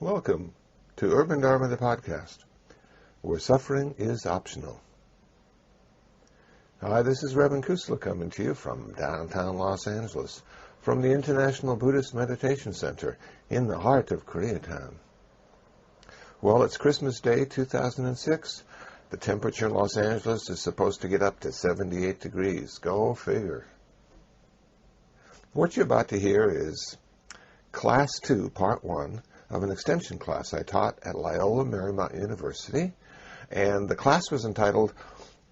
Welcome to Urban Dharma, the podcast, where suffering is optional. Hi, this is Reverend Kusala coming to you from downtown Los Angeles, from the International Buddhist Meditation Center in the heart of Koreatown. Well, it's Christmas Day 2006. The temperature in Los Angeles is supposed to get up to 78 degrees. Go figure. What you're about to hear is Class 2, Part 1, of an extension class I taught at Loyola Marymount University, and the class was entitled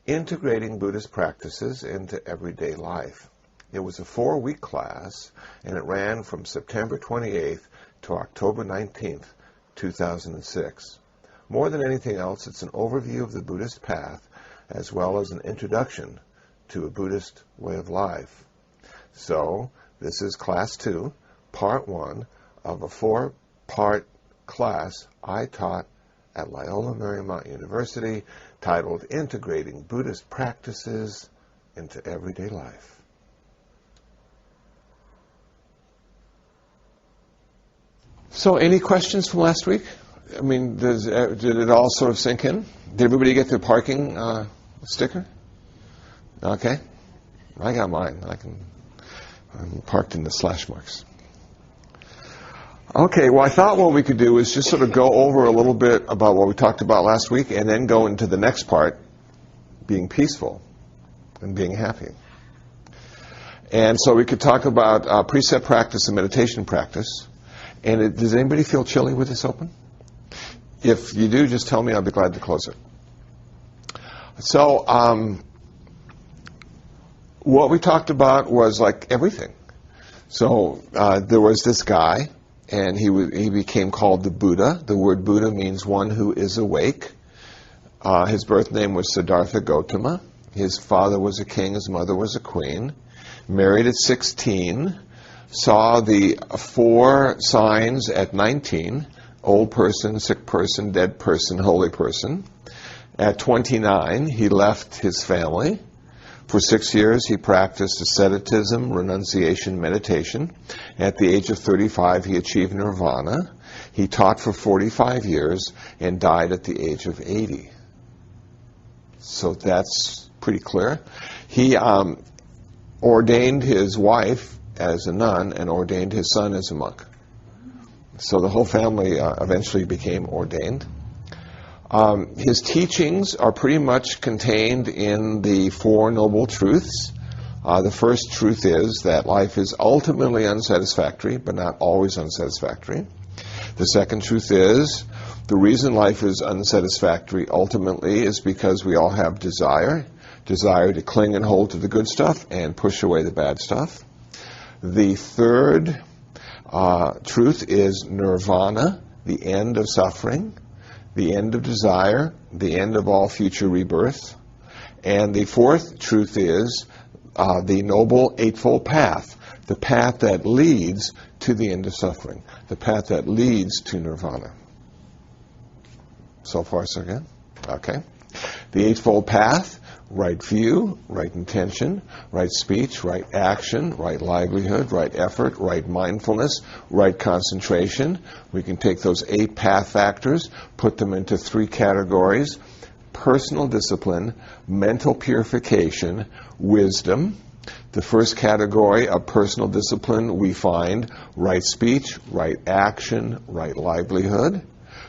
Integrating Buddhist Practices into Everyday Life. It was a 4-week class, and it ran from September 28th to October 19th, 2006. More than anything else, it's an overview of the Buddhist path, as well as an introduction to a Buddhist way of life. So, this is Class 2, Part 1 of a 4-part class I taught at Loyola Marymount University titled Integrating Buddhist Practices into Everyday Life. So any questions from last week? I mean, did it all sort of sink in? Did everybody get their parking sticker? Okay. I got mine. I'm parked in the slash marks. Okay, well, I thought what we could do is just sort of go over a little bit about what we talked about last week and then go into the next part, being peaceful and being happy. And so we could talk about precept practice and meditation practice. And does anybody feel chilly with this open? If you do, just tell me. I'll be glad to close it. So what we talked about was like everything. So there was this guy, and he became called the Buddha. The word Buddha means one who is awake. His birth name was Siddhartha Gautama. His father was a king, his mother was a queen. Married at 16. Saw the 4 signs at 19. Old person, sick person, dead person, holy person. At 29, he left his family. For 6 years, he practiced asceticism, renunciation, meditation. At the age of 35, he achieved nirvana. He taught for 45 years and died at the age of 80. So that's pretty clear. He ordained his wife as a nun and ordained his son as a monk. So the whole family eventually became ordained. His teachings are pretty much contained in the 4 Noble Truths. The first truth is that life is ultimately unsatisfactory, but not always unsatisfactory. The second truth is the reason life is unsatisfactory ultimately is because we all have desire to cling and hold to the good stuff and push away the bad stuff. The third truth is nirvana, the end of suffering, the end of desire, the end of all future rebirth. And the fourth truth is the Noble Eightfold Path, the path that leads to the end of suffering, the path that leads to nirvana. So far, so good? Okay. The Eightfold Path: right view, right intention, right speech, right action, right livelihood, right effort, right mindfulness, right concentration. We can take those 8 path factors, put them into 3 categories: personal discipline, mental purification, wisdom. The first category of personal discipline, we find right speech, right action, right livelihood.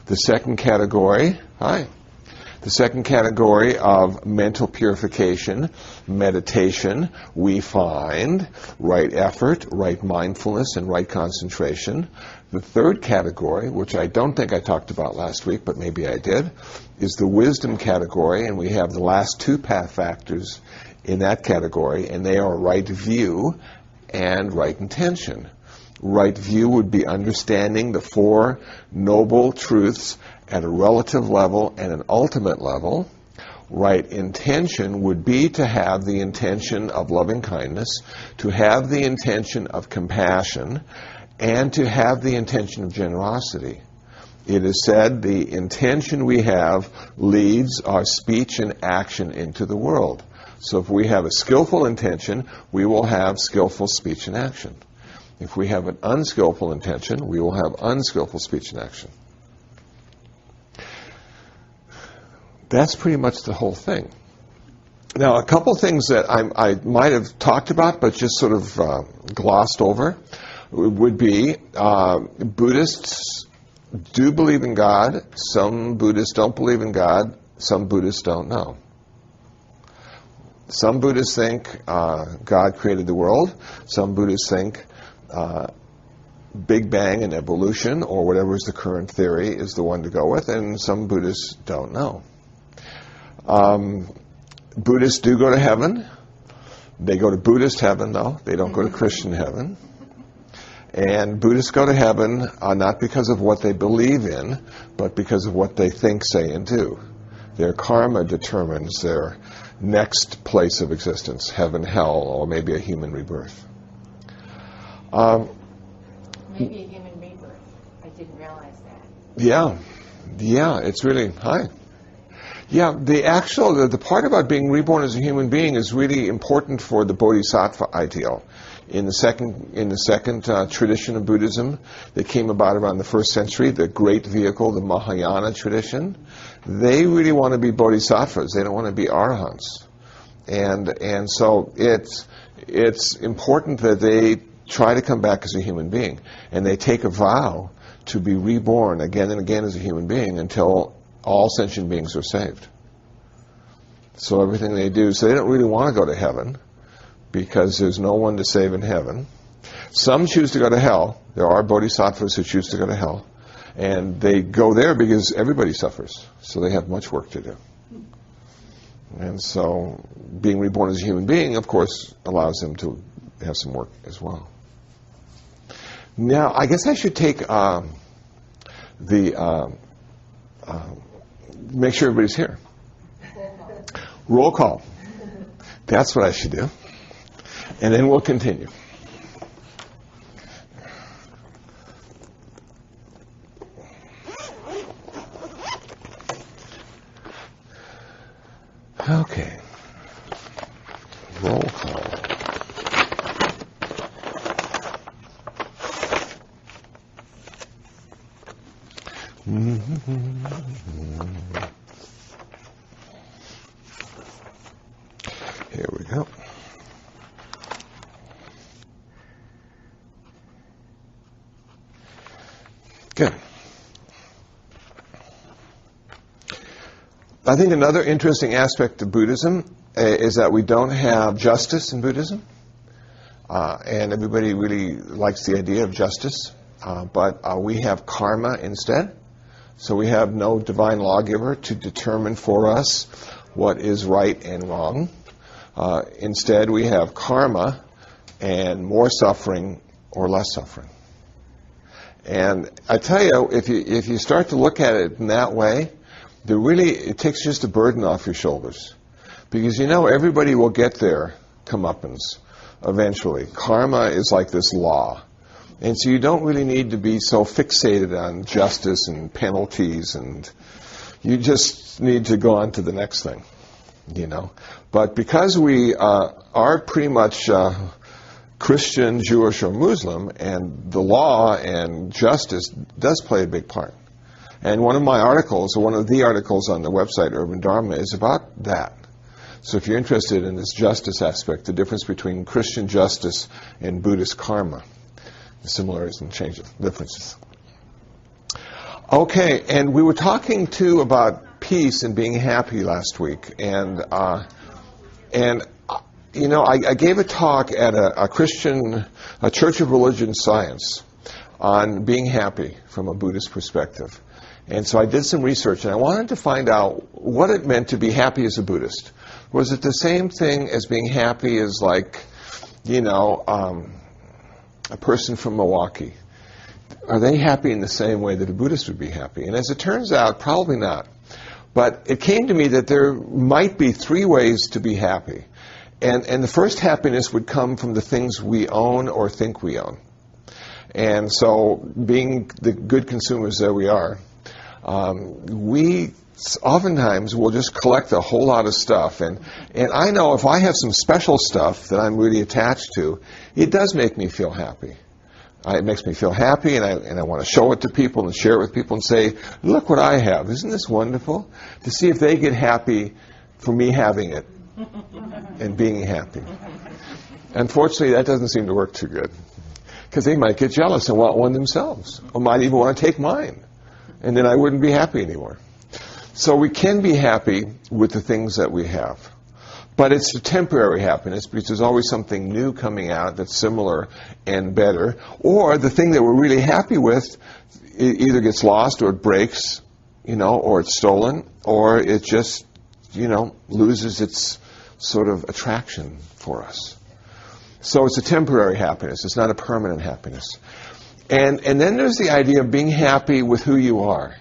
The second category, The second category of mental purification, meditation, we find right effort, right mindfulness, and right concentration. The third category, which I don't think I talked about last week, but maybe I did, is the wisdom category, and we have the last 2 path factors in that category, and they are right view and right intention. Right view would be understanding the 4 noble truths at a relative level and an ultimate level. Right intention would be to have the intention of loving kindness, to have the intention of compassion, and to have the intention of generosity. It is said the intention we have leads our speech and action into the world. So if we have a skillful intention, we will have skillful speech and action. If we have an unskillful intention, we will have unskillful speech and action. That's pretty much the whole thing. Now, a couple things that I might have talked about, but just sort of glossed over, would be Buddhists do believe in God. Some Buddhists don't believe in God. Some Buddhists don't know. Some Buddhists think God created the world. Some Buddhists think Big Bang and evolution, or whatever is the current theory, is the one to go with. And some Buddhists don't know. Buddhists do go to heaven. They go to Buddhist heaven, though. They don't go to Christian heaven. And Buddhists go to heaven not because of what they believe in, but because of what they think, say, and do. Their karma determines their next place of existence, heaven, hell, or maybe a human rebirth. Maybe a human rebirth. I didn't realize that. Yeah, it's really high. Yeah, the part about being reborn as a human being is really important for the Bodhisattva ideal. In the second tradition of Buddhism that came about around the 1st century, the great vehicle, the Mahayana tradition, they really want to be bodhisattvas. They don't want to be arahants. And so it's important that they try to come back as a human being. And they take a vow to be reborn again and again as a human being until all sentient beings are saved. So everything they do, so they don't really want to go to heaven because there's no one to save in heaven. Some choose to go to hell. There are bodhisattvas who choose to go to hell. And they go there because everybody suffers. So they have much work to do. And so being reborn as a human being, of course, allows them to have some work as well. Now, I guess I should take make sure everybody's here. Roll call. That's what I should do. And then we'll continue. Okay. Roll call. Here we go. Good. I think another interesting aspect of Buddhism is that we don't have justice in Buddhism. And everybody really likes the idea of justice. But we have karma instead. So we have no divine lawgiver to determine for us what is right and wrong. Instead, we have karma and more suffering or less suffering. And I tell you, if you start to look at it in that way, it takes just a burden off your shoulders. Because everybody will get their comeuppance eventually. Karma is like this law. And so you don't really need to be so fixated on justice and penalties, and you just need to go on to the next thing, But because we are pretty much Christian, Jewish, or Muslim, and the law and justice does play a big part. And one of my articles, or one of the articles on the website Urban Dharma, is about that. So if you're interested in this justice aspect, the difference between Christian justice and Buddhist karma, the similarities and changes, differences. Okay, and we were talking too about peace and being happy last week, and I gave a talk at a Church of Religion Science on being happy from a Buddhist perspective. And so I did some research, and I wanted to find out what it meant to be happy as a Buddhist. Was it the same thing as being happy as, like, a person from Milwaukee? Are they happy in the same way that a Buddhist would be happy? And as it turns out, probably not. But it came to me that there might be 3 ways to be happy. And the first happiness would come from the things we own or think we own. And so, being the good consumers that we are, we oftentimes will just collect a whole lot of stuff. And I know if I have some special stuff that I'm really attached to, it does make me feel happy. It makes me feel happy, and I want to show it to people and share it with people and say, look what I have. Isn't this wonderful? To see if they get happy for me having it and being happy. Unfortunately, that doesn't seem to work too good, because they might get jealous and want one themselves, or might even want to take mine, and then I wouldn't be happy anymore. So we can be happy with the things that we have. But it's a temporary happiness, because there's always something new coming out that's similar and better. Or the thing that we're really happy with either gets lost, or it breaks, or it's stolen, or it just, loses its sort of attraction for us. So it's a temporary happiness. It's not a permanent happiness. And then there's the idea of being happy with who you are.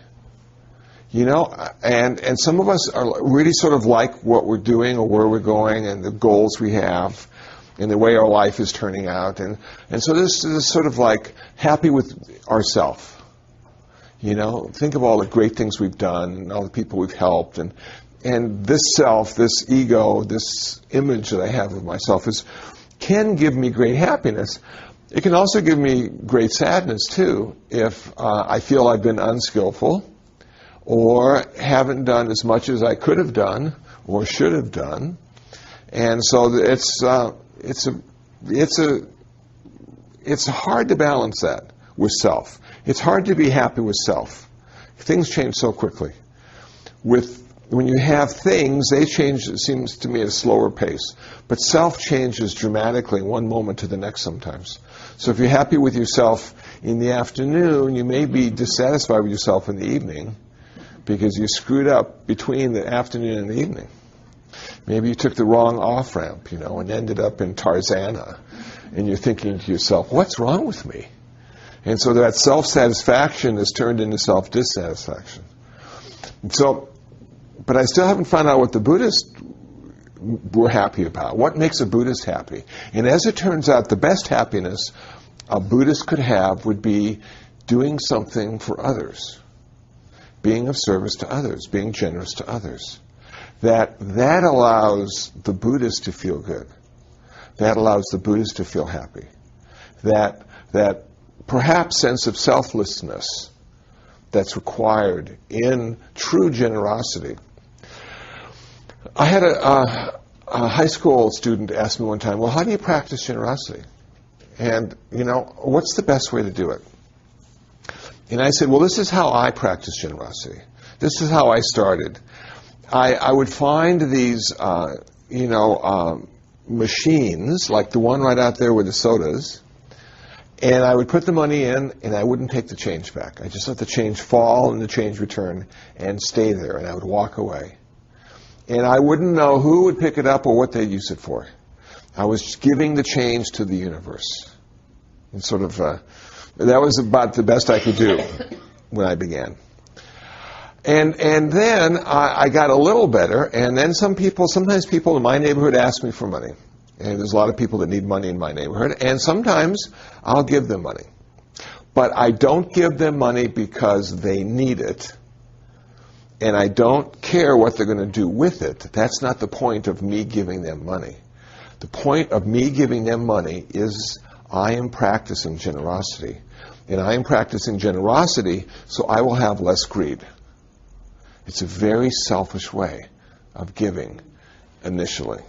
And some of us are really sort of like what we're doing or where we're going and the goals we have and the way our life is turning out. And so this is sort of like happy with ourselves. Think of all the great things we've done and all the people we've helped. And this self, this ego, this image that I have of myself can give me great happiness. It can also give me great sadness, too, if I feel I've been unskillful, or haven't done as much as I could have done or should have done. And so it's hard to balance that with self. It's hard to be happy with self. Things change so quickly. When you have things, they change, it seems to me, at a slower pace. But self changes dramatically one moment to the next sometimes. So if you're happy with yourself in the afternoon, you may be dissatisfied with yourself in the evening, because you screwed up between the afternoon and the evening. Maybe you took the wrong off-ramp, and ended up in Tarzana, and you're thinking to yourself, what's wrong with me? And so that self-satisfaction is turned into self-dissatisfaction. But I still haven't found out what the Buddhists were happy about. What makes a Buddhist happy? And as it turns out, the best happiness a Buddhist could have would be doing something for others. Being of service to others, being generous to others. That allows the Buddhist to feel good. That allows the Buddhist to feel happy. That perhaps sense of selflessness that's required in true generosity. I had a high school student ask me one time, well, how do you practice generosity? And, what's the best way to do it? And I said, well, this is how I practice generosity. This is how I started. I would find these, machines, like the one right out there with the sodas, and I would put the money in, and I wouldn't take the change back. I just let the change fall and the change return and stay there, and I would walk away. And I wouldn't know who would pick it up or what they'd use it for. I was giving the change to the universe. And sort of... that was about the best I could do when I began. And then I got a little better, and then sometimes people in my neighborhood ask me for money. And there's a lot of people that need money in my neighborhood, and sometimes I'll give them money. But I don't give them money because they need it, and I don't care what they're going to do with it. That's not the point of me giving them money. The point of me giving them money is I am practicing generosity. And I am practicing generosity so I will have less greed. It's a very selfish way of giving initially.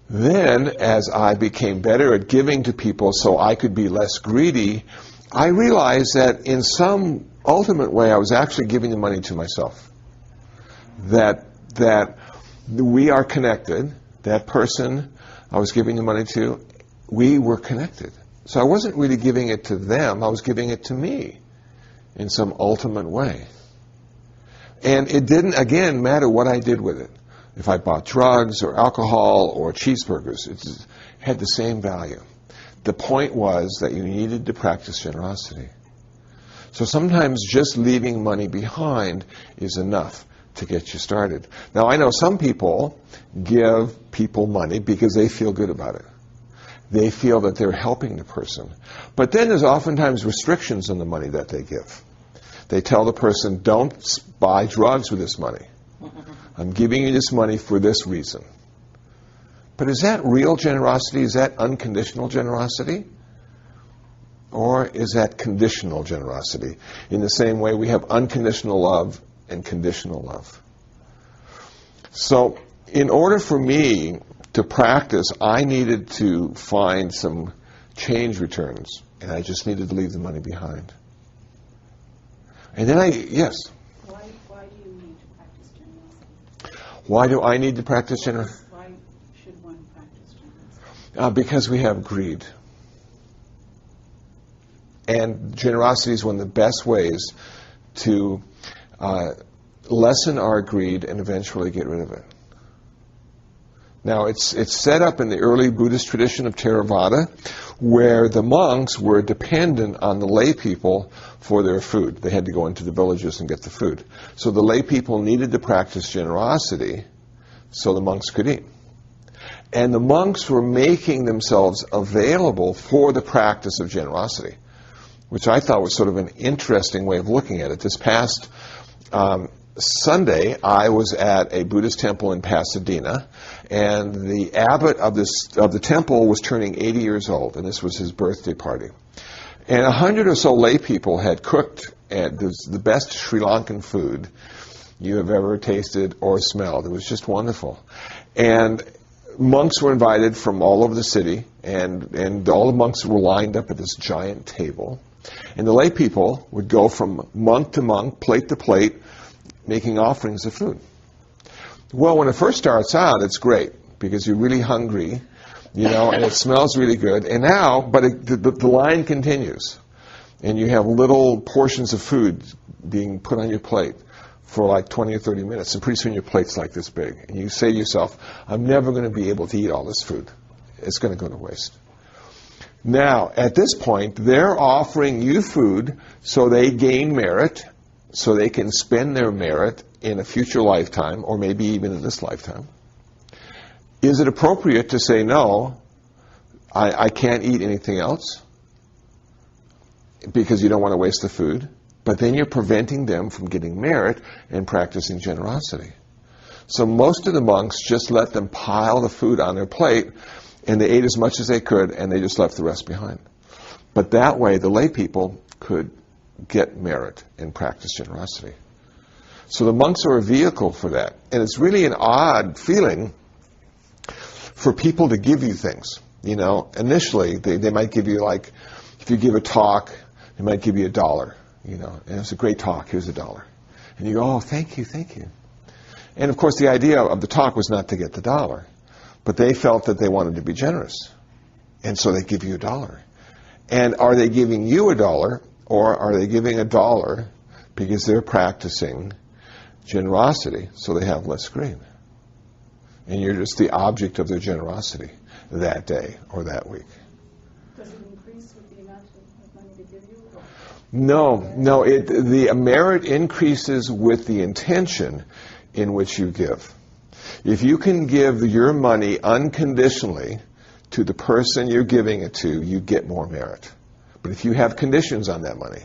Then, as I became better at giving to people so I could be less greedy, I realized that in some ultimate way I was actually giving the money to myself. That we are connected. That person I was giving the money to, we were connected. So I wasn't really giving it to them, I was giving it to me in some ultimate way. And it didn't, again, matter what I did with it. If I bought drugs or alcohol or cheeseburgers, it had the same value. The point was that you needed to practice generosity. So sometimes just leaving money behind is enough to get you started. Now, I know some people give people money because they feel good about it. They feel that they're helping the person. But then there's oftentimes restrictions on the money that they give. They tell the person, don't buy drugs with this money. I'm giving you this money for this reason. But is that real generosity? Is that unconditional generosity? Or is that conditional generosity? In the same way we have unconditional love and conditional love. So in order for me to practice, I needed to find some change returns, and I just needed to leave the money behind. And then yes? Why do you need to practice generosity? Why do I need to practice generosity? Why should one practice generosity? Because we have greed. And generosity is one of the best ways to lessen our greed and eventually get rid of it. Now, it's set up in the early Buddhist tradition of Theravada, where the monks were dependent on the lay people for their food. They had to go into the villages and get the food. So the lay people needed to practice generosity so the monks could eat. And the monks were making themselves available for the practice of generosity, which I thought was sort of an interesting way of looking at it. This past Sunday, I was at a Buddhist temple in Pasadena, and the abbot of the temple was turning 80 years old, and this was his birthday party. And 100 or so lay people had cooked the best Sri Lankan food you have ever tasted or smelled. It was just wonderful. And monks were invited from all over the city, and all the monks were lined up at this giant table. And the lay people would go from monk to monk, plate to plate, making offerings of food. Well, when it first starts out, it's great because you're really hungry, and it smells really good. And now, the line continues, and you have little portions of food being put on your plate for like 20 or 30 minutes, and pretty soon your plate's like this big. And you say to yourself, I'm never going to be able to eat all this food. It's going to go to waste. Now, at this point, they're offering you food so they gain merit, so they can spend their merit in a future lifetime, or maybe even in this lifetime. Is it appropriate to say, no, I can't eat anything else because you don't want to waste the food? But then you're preventing them from getting merit and practicing generosity. So most of the monks just let them pile the food on their plate, and they ate as much as they could, and they just left the rest behind. But that way, the lay people could get merit and practice generosity. So the monks are a vehicle for that. And it's really an odd feeling for people to give you things. Initially, they might give you, like, if you give a talk, they might give you $1, and it's a great talk, here's $1. And you go, oh, thank you, thank you. And of course, the idea of the talk was not to get the $1, but they felt that they wanted to be generous. And so they give you $1. And are they giving you $1, or are they giving $1 because they're practicing generosity so they have less greed? And you're just the object of their generosity that day or that week. Does it increase with the amount of money they give you? Or? No. The merit increases with the intention in which you give. If you can give your money unconditionally to the person you're giving it to, you get more merit. But if you have conditions on that money,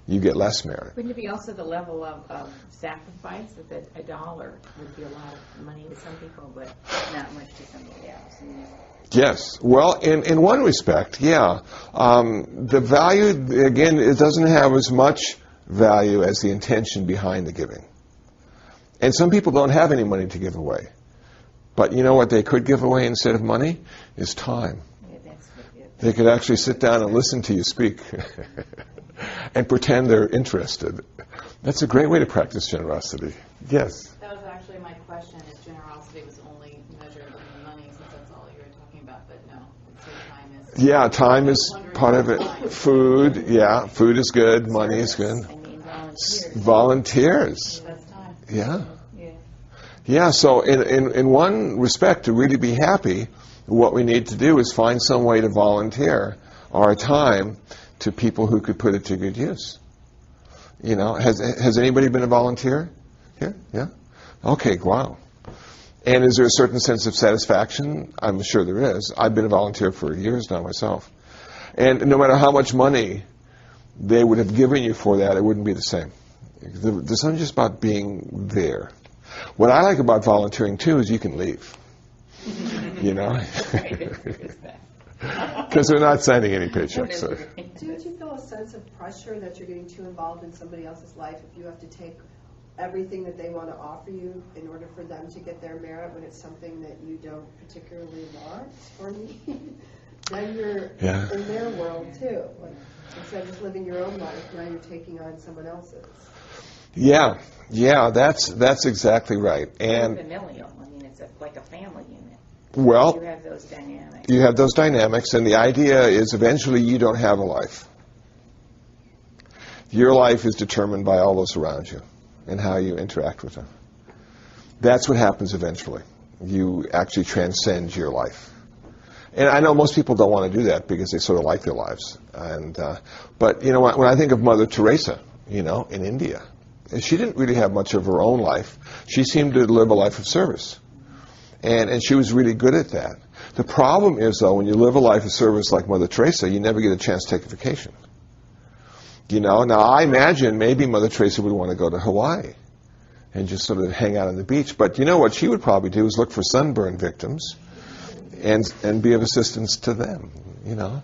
you get less merit. Wouldn't it be also the level of sacrifice that $1 would be a lot of money to some people, but not much to somebody else? Yes. Well, in one respect, yeah. The value, again, it doesn't have as much value as the intention behind the giving. And some people don't have any money to give away. But you know what they could give away instead of money? Is time. They could actually sit down and listen to you speak and pretend they're interested. That's a great way to practice generosity. Yes? That was actually my question, if generosity was only measured in money, since that's all you were talking about, but no. So time is... Yeah, time is part of it. Food, yeah, food is good, money is good. I mean, volunteers. Volunteers. That's time. Yeah. Yeah. Yeah, so in one respect, to really be happy, what we need to do is find some way to volunteer our time to people who could put it to good use. Has anybody been a volunteer here? Yeah? Okay, wow. And is there a certain sense of satisfaction? I'm sure there is. I've been a volunteer for years now myself. And no matter how much money they would have given you for that, it wouldn't be the same. There's something just about being there. What I like about volunteering, too, is you can leave. you know, Right, it's that. because they're not signing any paychecks. So. Don't you feel a sense of pressure that you're getting too involved in somebody else's life if you have to take everything that they want to offer you in order for them to get their merit when it's something that you don't particularly want or need? Then you're in their world too. Like, instead of just living your own life, now you're taking on someone else's. Yeah, that's exactly right. And familial. I mean, it's like a family unit. well, You have those dynamics. you have those dynamics, and the idea is eventually you don't have a life. Your life is determined by all those around you and how you interact with them. That's what happens eventually. You actually transcend your life. And I know most people don't want to do that because they sort of like their lives. And but you know, when I think of Mother Teresa, you know, in India, she didn't really have much of her own life. She seemed to live a life of service, and she was really good at that. The problem is, though, when you live a life of service like Mother Teresa, you never get a chance to take a vacation. You know, now I imagine maybe Mother Teresa would want to go to Hawaii and just sort of hang out on the beach. But you know what she would probably do is look for sunburn victims and be of assistance to them, you know.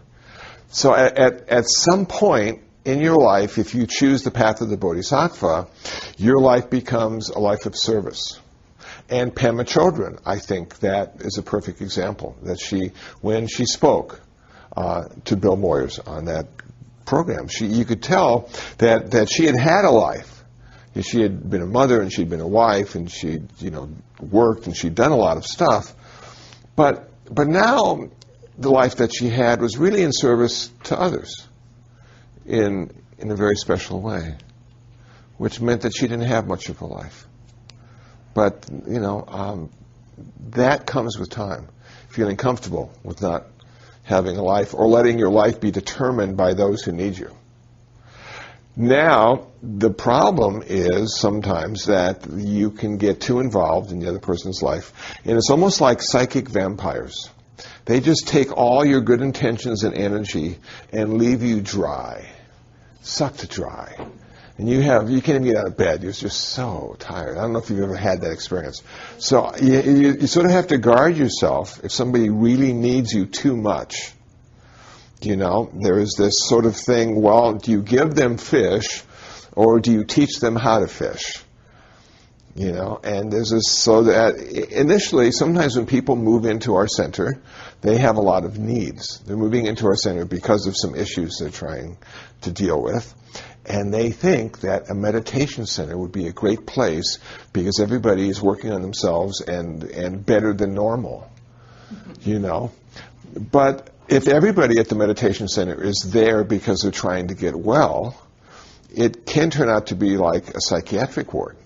So at some point in your life, if you choose the path of the Bodhisattva, your life becomes a life of service. And Pema Chodron, I think that is a perfect example, that when she spoke to Bill Moyers on that program, you could tell that she had a life. She had been a mother and she'd been a wife and she'd, you know, worked and she'd done a lot of stuff. But now the life that she had was really in service to others in a very special way, which meant that she didn't have much of a life. But, you know, that comes with time, feeling comfortable with not having a life or letting your life be determined by those who need you. Now, the problem is sometimes that you can get too involved in the other person's life, and it's almost like psychic vampires. They just take all your good intentions and energy and leave you dry, sucked dry. And you can't even get out of bed. You're just so tired. I don't know if you've ever had that experience. So you sort of have to guard yourself if somebody really needs you too much. You know, there is this sort of thing, well, do you give them fish or do you teach them how to fish? You know, and there's this, so that initially, sometimes when people move into our center, they have a lot of needs. They're moving into our center because of some issues they're trying to deal with. And they think that a meditation center would be a great place because everybody is working on themselves and better than normal, you know. But if everybody at the meditation center is there because they're trying to get well, it can turn out to be like a psychiatric ward.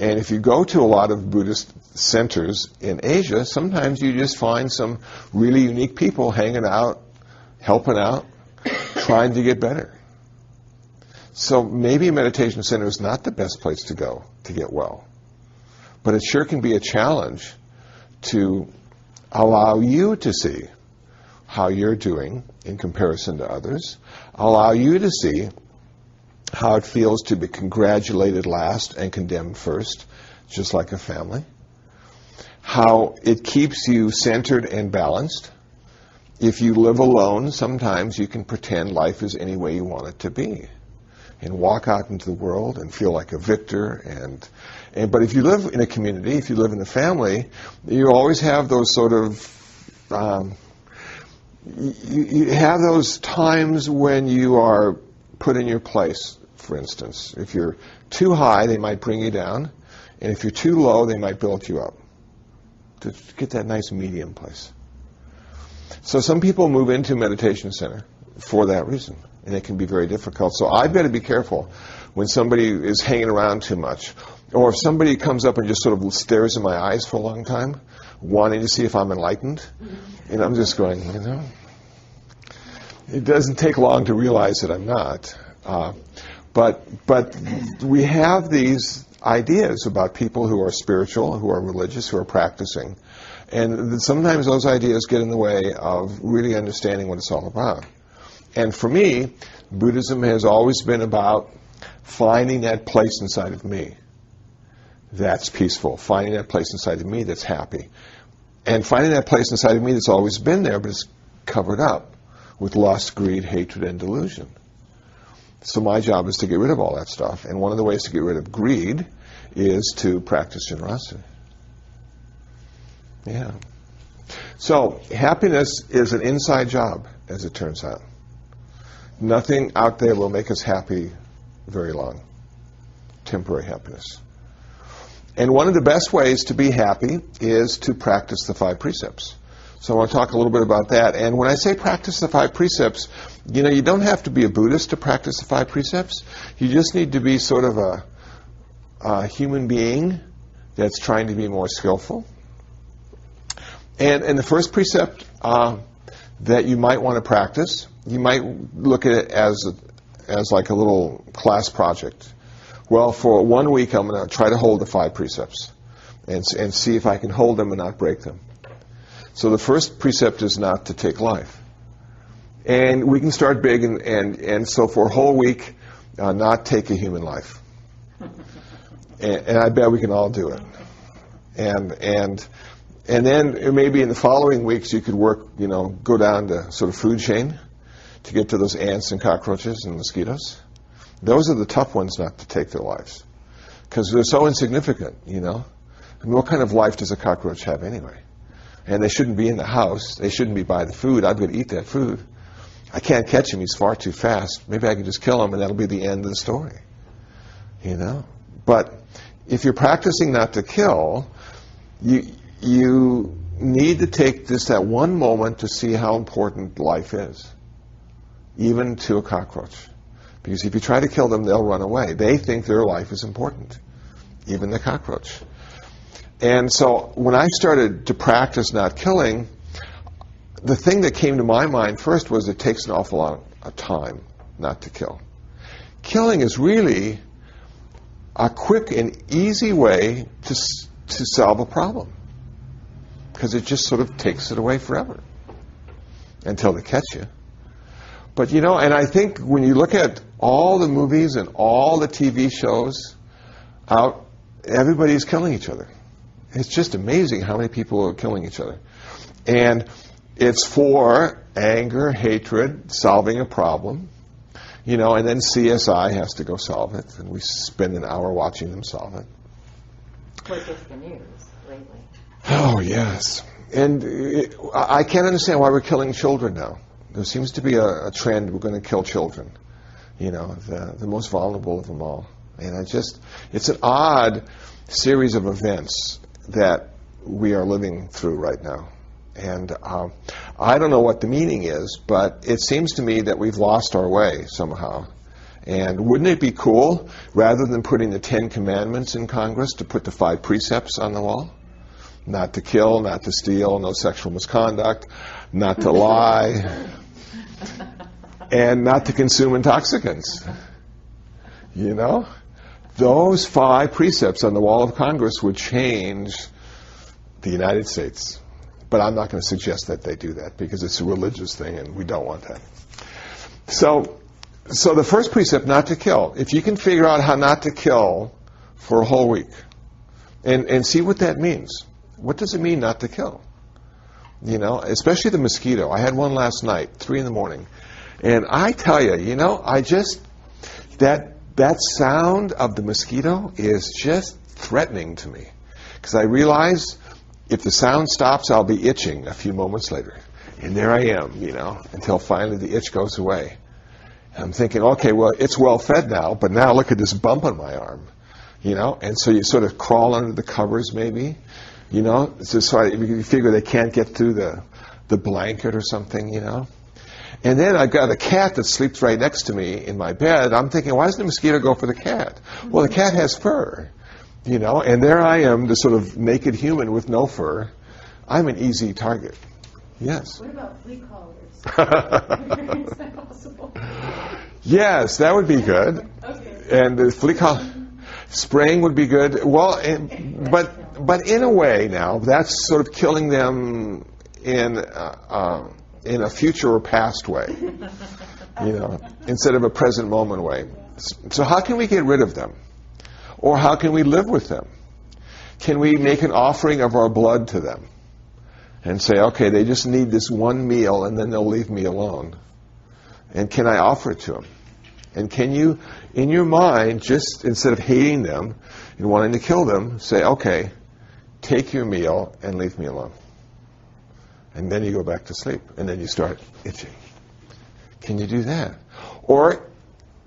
And if you go to a lot of Buddhist centers in Asia, sometimes you just find some really unique people hanging out, helping out, trying to get better. So maybe a meditation center is not the best place to go to get well. But it sure can be a challenge to allow you to see how you're doing in comparison to others, allow you to see how it feels to be congratulated last and condemned first, just like a family, how it keeps you centered and balanced. If you live alone, sometimes you can pretend life is any way you want it to be and walk out into the world and feel like a victor. But if you live in a community, if you live in a family, you always have those sort of, you have those times when you are put in your place, for instance. If you're too high, they might bring you down. And if you're too low, they might build you up to get that nice medium place. So some people move into a meditation center for that reason. And it can be very difficult. So I better be careful when somebody is hanging around too much. Or if somebody comes up and just sort of stares in my eyes for a long time, wanting to see if I'm enlightened. And I'm just going, you know, it doesn't take long to realize that I'm not. But we have these ideas about people who are spiritual, who are religious, who are practicing. And sometimes those ideas get in the way of really understanding what it's all about. And for me, Buddhism has always been about finding that place inside of me that's peaceful, finding that place inside of me that's happy. And finding that place inside of me that's always been there, but it's covered up with lust, greed, hatred, and delusion. So my job is to get rid of all that stuff. And one of the ways to get rid of greed is to practice generosity. Yeah. So happiness is an inside job, as it turns out. Nothing out there will make us happy very long. Temporary happiness. And one of the best ways to be happy is to practice the 5 precepts. So I want to talk a little bit about that. And when I say practice the 5 precepts, you know, you don't have to be a Buddhist to practice the 5 precepts. You just need to be sort of a human being that's trying to be more skillful. And the first precept that you might want to practice, you might look at it as like a little class project. Well, for 1 week, I'm going to try to hold the 5 precepts and see if I can hold them and not break them. So the first precept is not to take life. And we can start big, and so for a whole week, not take a human life. And I bet we can all do it. And then maybe in the following weeks you could work, you know, go down the sort of food chain to get to those ants and cockroaches and mosquitoes. Those are the tough ones not to take their lives because they're so insignificant, you know. I mean, what kind of life does a cockroach have anyway? And they shouldn't be in the house. They shouldn't be by the food. I'm going to eat that food. I can't catch him. He's far too fast. Maybe I can just kill him and that'll be the end of the story, you know. But if you're practicing not to kill, you need to take just that one moment to see how important life is, even to a cockroach. Because if you try to kill them, they'll run away. They think their life is important, even the cockroach. And so when I started to practice not killing, the thing that came to my mind first was it takes an awful lot of time not to kill. Killing is really a quick and easy way to solve a problem. Because it just sort of takes it away forever until they catch you. But, you know, and I think when you look at all the movies and all the TV shows out, everybody's killing each other. It's just amazing how many people are killing each other. And it's for anger, hatred, solving a problem, you know, and then CSI has to go solve it, and we spend an hour watching them solve it. Of course, it's the news lately. Oh, yes. And I can't understand why we're killing children now. There seems to be a trend, we're going to kill children, you know, the most vulnerable of them all. And it's an odd series of events that we are living through right now. And I don't know what the meaning is, but it seems to me that we've lost our way somehow. And wouldn't it be cool, rather than putting the 10 Commandments in Congress, to put the 5 precepts on the wall? Not to kill, not to steal, no sexual misconduct, not to lie, and not to consume intoxicants. You know? Those 5 precepts on the wall of Congress would change the United States. But I'm not going to suggest that they do that because it's a religious thing and we don't want that. So the first precept, not to kill. If you can figure out how not to kill for a whole week and see what that means. What does it mean not to kill? You know, especially the mosquito. I had one last night, 3 in the morning. And I tell you, you know, that sound of the mosquito is just threatening to me. Because I realize if the sound stops, I'll be itching a few moments later. And there I am, you know, until finally the itch goes away. And I'm thinking, okay, well, it's well fed now, but now look at this bump on my arm. You know, and so you sort of crawl under the covers maybe. You know, so you figure they can't get through the blanket or something, you know. And then I've got a cat that sleeps right next to me in my bed. I'm thinking, why doesn't the mosquito go for the cat? Well, the cat has fur, you know, and there I am, the sort of naked human with no fur. I'm an easy target. Yes. What about flea collars? Is that possible? Yes, that would be good. Okay. And the flea collar spraying would be good. Well, but in a way now, that's sort of killing them in a future or past way, you know, instead of a present moment way. So how can we get rid of them? Or how can we live with them? Can we make an offering of our blood to them? and say, okay, they just need this one meal and then they'll leave me alone. And can I offer it to them? And can you, in your mind, just instead of hating them and wanting to kill them, say, okay, take your meal and leave me alone. And then you go back to sleep, and then you start itching. Can you do that? Or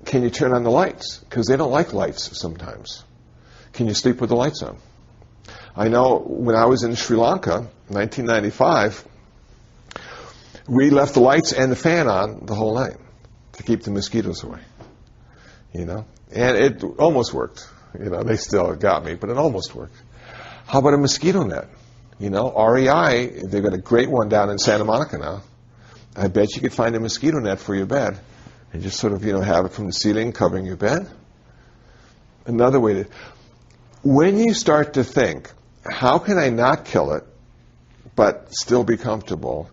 can you turn on the lights? Because they don't like lights sometimes. Can you sleep with the lights on? I know when I was in Sri Lanka, 1995, we left the lights and the fan on the whole night to keep the mosquitoes away. You know? And it almost worked. You know, they still got me, but it almost worked. How about a mosquito net? You know, REI, they've got a great one down in Santa Monica now. I bet you could find a mosquito net for your bed and just sort of, you know, have it from the ceiling covering your bed. Another way to... When you start to think, how can I not kill it but still be comfortable,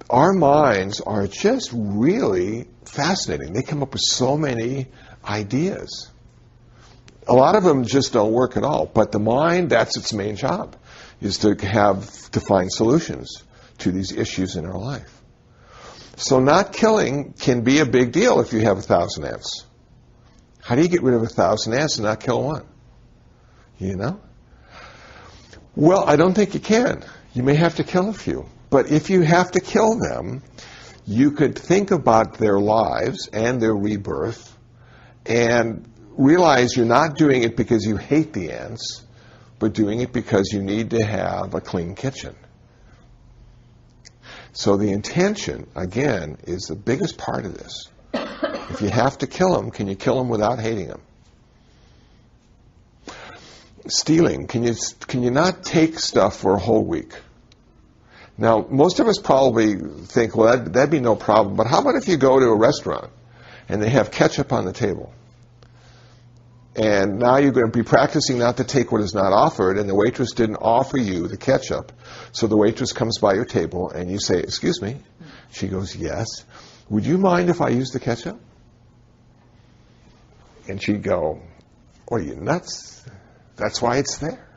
our minds are just really fascinating. They come up with so many ideas. A lot of them just don't work at all, but the mind, that's its main job, is to find solutions to these issues in our life. So not killing can be a big deal if you have 1,000 ants. How do you get rid of 1,000 ants and not kill one? You know? Well, I don't think you can. You may have to kill a few. But if you have to kill them, you could think about their lives and their rebirth and realize you're not doing it because you hate the ants, but doing it because you need to have a clean kitchen. So the intention, again, is the biggest part of this. If you have to kill them, can you kill them without hating them? Stealing, can you not take stuff for a whole week? Now, most of us probably think, well, that'd be no problem, but how about if you go to a restaurant and they have ketchup on the table? And now you're going to be practicing not to take what is not offered, and the waitress didn't offer you the ketchup. So the waitress comes by your table, and you say, excuse me. She goes, yes. Would you mind if I use the ketchup? And she'd go, oh, are you nuts? That's why it's there.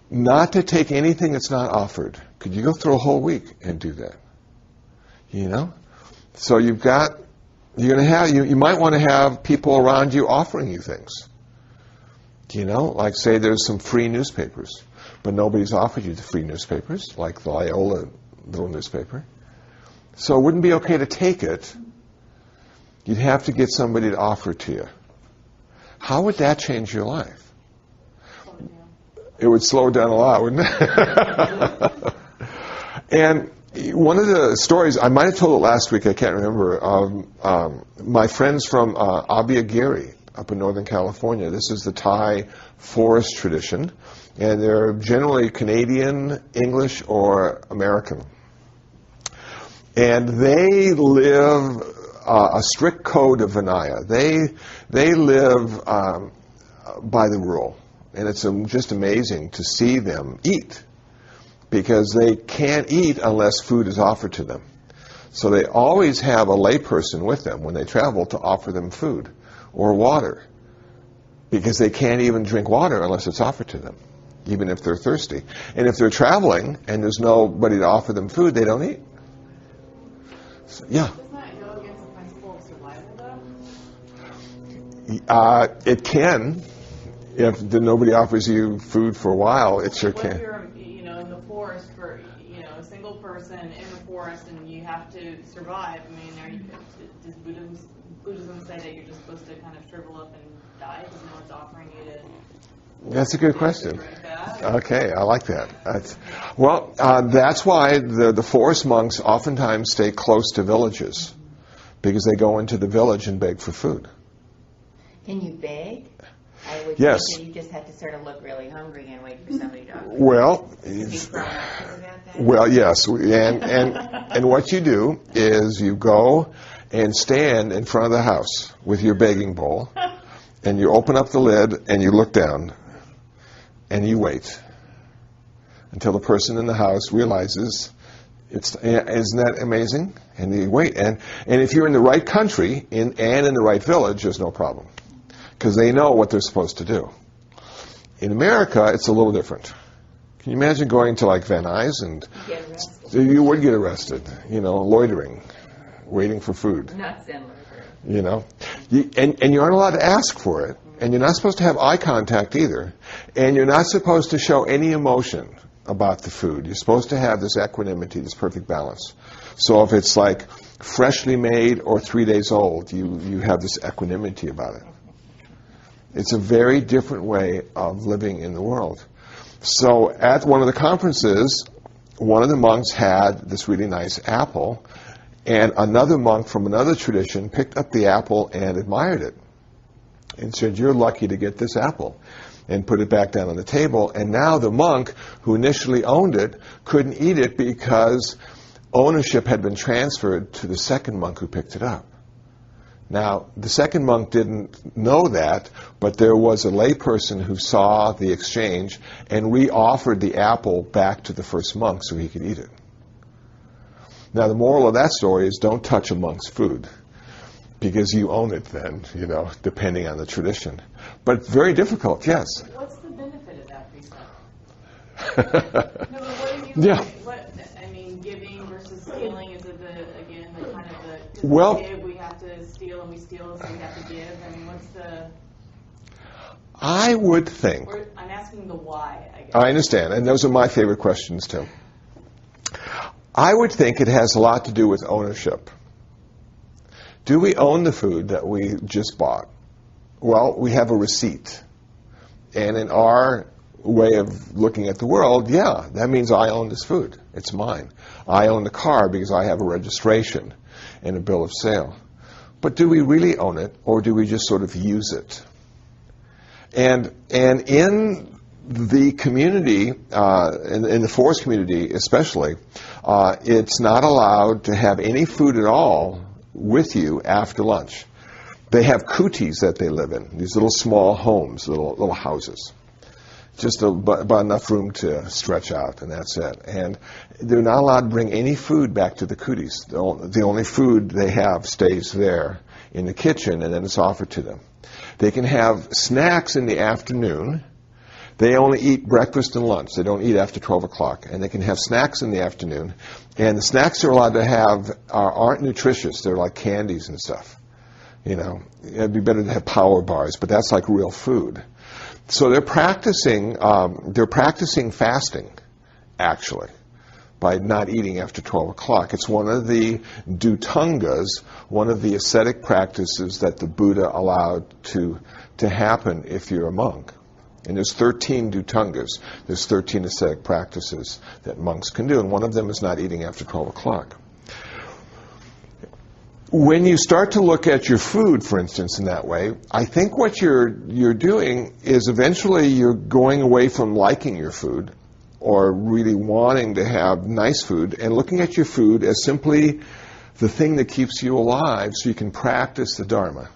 Not to take anything that's not offered. Could you go through a whole week and do that? You know? So you're going to have, you might want to have people around you offering you things. You know, like say there's some free newspapers, but nobody's offered you the free newspapers, like the Loyola little newspaper. So it wouldn't be okay to take it. You'd have to get somebody to offer it to you. How would that change your life? It would slow down a lot, wouldn't it? And one of the stories, I might have told it last week, I can't remember, my friends from Abhayagiri up in Northern California. This is the Thai forest tradition, and they're generally Canadian, English, or American. And they live a strict code of Vinaya. They live by the rule, and it's just amazing to see them eat, because they can't eat unless food is offered to them. So they always have a layperson with them when they travel to offer them food or water, because they can't even drink water unless it's offered to them, even if they're thirsty. And if they're traveling and there's nobody to offer them food, they don't eat. So, yeah. Doesn't that go against the principle of survival, though? It can. If nobody offers you food for a while, it sure What can. if you're, in the forest for, a single person in the forest and you have to survive? I mean, does Buddhism say that you're just supposed to kind of shrivel up and die because no one's offering you to... That's a good question. Drink that? Okay, I like that. That's why the forest monks oftentimes stay close to villages, because they go into the village and beg for food. Can you beg? I would Yes. think that you just have to sort of look really hungry and wait for somebody to offer. Well, Well, yes, and what you do is you go and stand in front of the house with your begging bowl, and you open up the lid and you look down, and you wait until the person in the house realizes isn't that amazing? And you wait, and if you're in the right country and in the right village, there's no problem, because they know what they're supposed to do. In America, it's a little different. you imagine going to like Van Nuys and Get arrested. you would get arrested, loitering, waiting for food, Not similar. and you aren't allowed to ask for it, and you're not supposed to have eye contact either, and you're not supposed to show any emotion about the food. You're supposed to have this equanimity, this perfect balance. So if it's like freshly made or 3 days old, you have this equanimity about it. It's a very different way of living in the world. So at one of the conferences, one of the monks had this really nice apple, and another monk from another tradition picked up the apple and admired it and said, "You're lucky to get this apple," and put it back down on the table. And now the monk who initially owned it couldn't eat it because ownership had been transferred to the second monk who picked it up. Now, the second monk didn't know that, but there was a layperson who saw the exchange and re-offered the apple back to the first monk so he could eat it. Now, the moral of that story is don't touch a monk's food, because you own it then, depending on the tradition. But it's very difficult, yes. What's the benefit of that precept? No, but what do you, Yeah. Giving versus stealing, is it the kind of the, 'cause Well- we give, we have to steal, and we steal, so we have to give? What's the, I would think, I'm asking the why, I guess. I understand, and those are my favorite questions too. I would think it has a lot to do with ownership. Do we own the food that we just bought? Well, we have a receipt. And in our way of looking at the world, yeah, that means I own this food. It's mine. I own the car because I have a registration and a bill of sale. But do we really own it, or do we just sort of use it? And in the community, in the forest community especially, it's not allowed to have any food at all with you after lunch. They have kutis that they live in, these little small homes, little houses. Just about enough room to stretch out, and that's it. And they're not allowed to bring any food back to the kutis. The only food they have stays there in the kitchen, and then it's offered to them. They can have snacks in the afternoon. They only eat breakfast and lunch. They don't eat after 12 o'clock. And they can have snacks in the afternoon. And the snacks they're allowed to have aren't nutritious. They're like candies and stuff. It'd be better to have power bars, but that's like real food. So they're practicing fasting, actually, by not eating after 12 o'clock. It's one of the dhutangas, one of the ascetic practices that the Buddha allowed to happen if you're a monk. And there's 13 dhutangas. There's 13 ascetic practices that monks can do, and one of them is not eating after 12 o'clock. When you start to look at your food, for instance, in that way, I think what you're doing is eventually you're going away from liking your food or really wanting to have nice food and looking at your food as simply the thing that keeps you alive so you can practice the Dharma.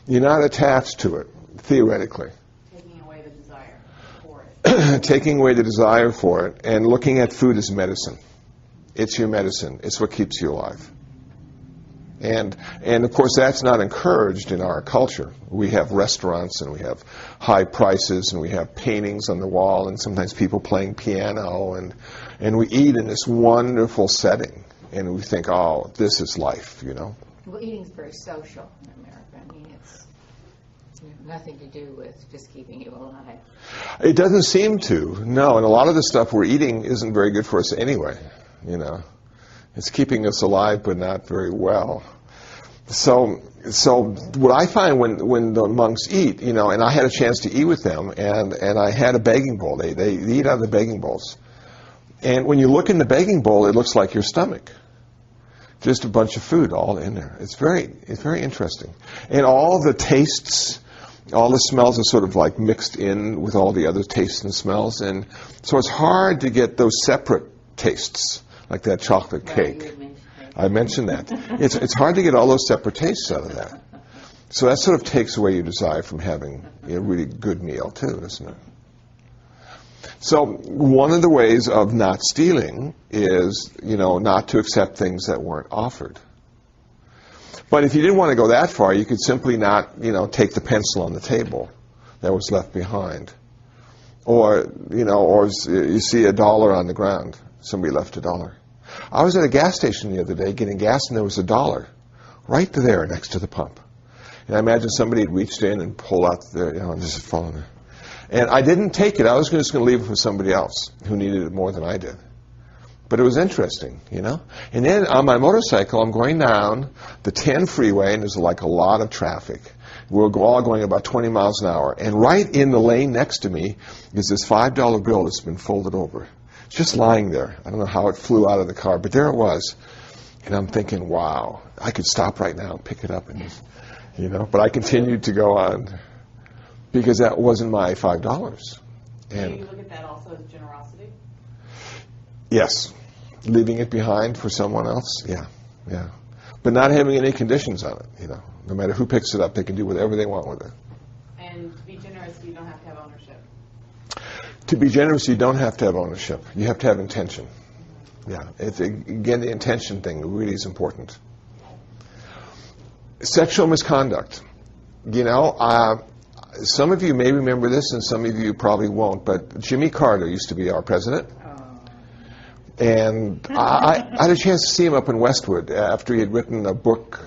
You're not attached to it, theoretically. Taking away the desire for it. Taking away the desire for it and looking at food as medicine. It's your medicine. It's what keeps you alive. And of course, that's not encouraged in our culture. We have restaurants, and we have high prices, and we have paintings on the wall, and sometimes people playing piano, and we eat in this wonderful setting, and we think, oh, this is life, Well, eating's very social in America. It's nothing to do with just keeping you alive. It doesn't seem to, no, and a lot of the stuff we're eating isn't very good for us anyway, It's keeping us alive, but not very well. So what I find when the monks eat, and I had a chance to eat with them, and I had a begging bowl. They eat out of the begging bowls. And when you look in the begging bowl, it looks like your stomach. Just a bunch of food all in there. It's very interesting. And all the tastes, all the smells are sort of like mixed in with all the other tastes and smells. And so it's hard to get those separate tastes, like that chocolate cake. I mentioned that. It's hard to get all those separate tastes out of that. So that sort of takes away your desire from having a really good meal too, doesn't it? So one of the ways of not stealing is, not to accept things that weren't offered. But if you didn't want to go that far, you could simply not, take the pencil on the table that was left behind. Or, you see $1 on the ground. Somebody left $1. I was at a gas station the other day getting gas, and there was $1 right there next to the pump. And I imagine somebody had reached in and pulled out and just fallen there. And I didn't take it. I was just going to leave it for somebody else who needed it more than I did. But it was interesting, And then on my motorcycle, I'm going down the 10 freeway, and there's like a lot of traffic. We're all going about 20 miles an hour. And right in the lane next to me is this $5 bill that's been folded over. It's just lying there. I don't know how it flew out of the car, but there it was. And I'm thinking, wow, I could stop right now and pick it up. And but I continued to go on because that wasn't my $5. And you look at that also as generosity? Yes. Leaving it behind for someone else, yeah. But not having any conditions on it, No matter who picks it up, they can do whatever they want with it. And to be generous, you don't have to have ownership. To be generous, you don't have to have ownership. You have to have intention. Yeah. Again, the intention thing really is important. Sexual misconduct. Some of you may remember this, and some of you probably won't, but Jimmy Carter used to be our president. And I had a chance to see him up in Westwood after he had written a book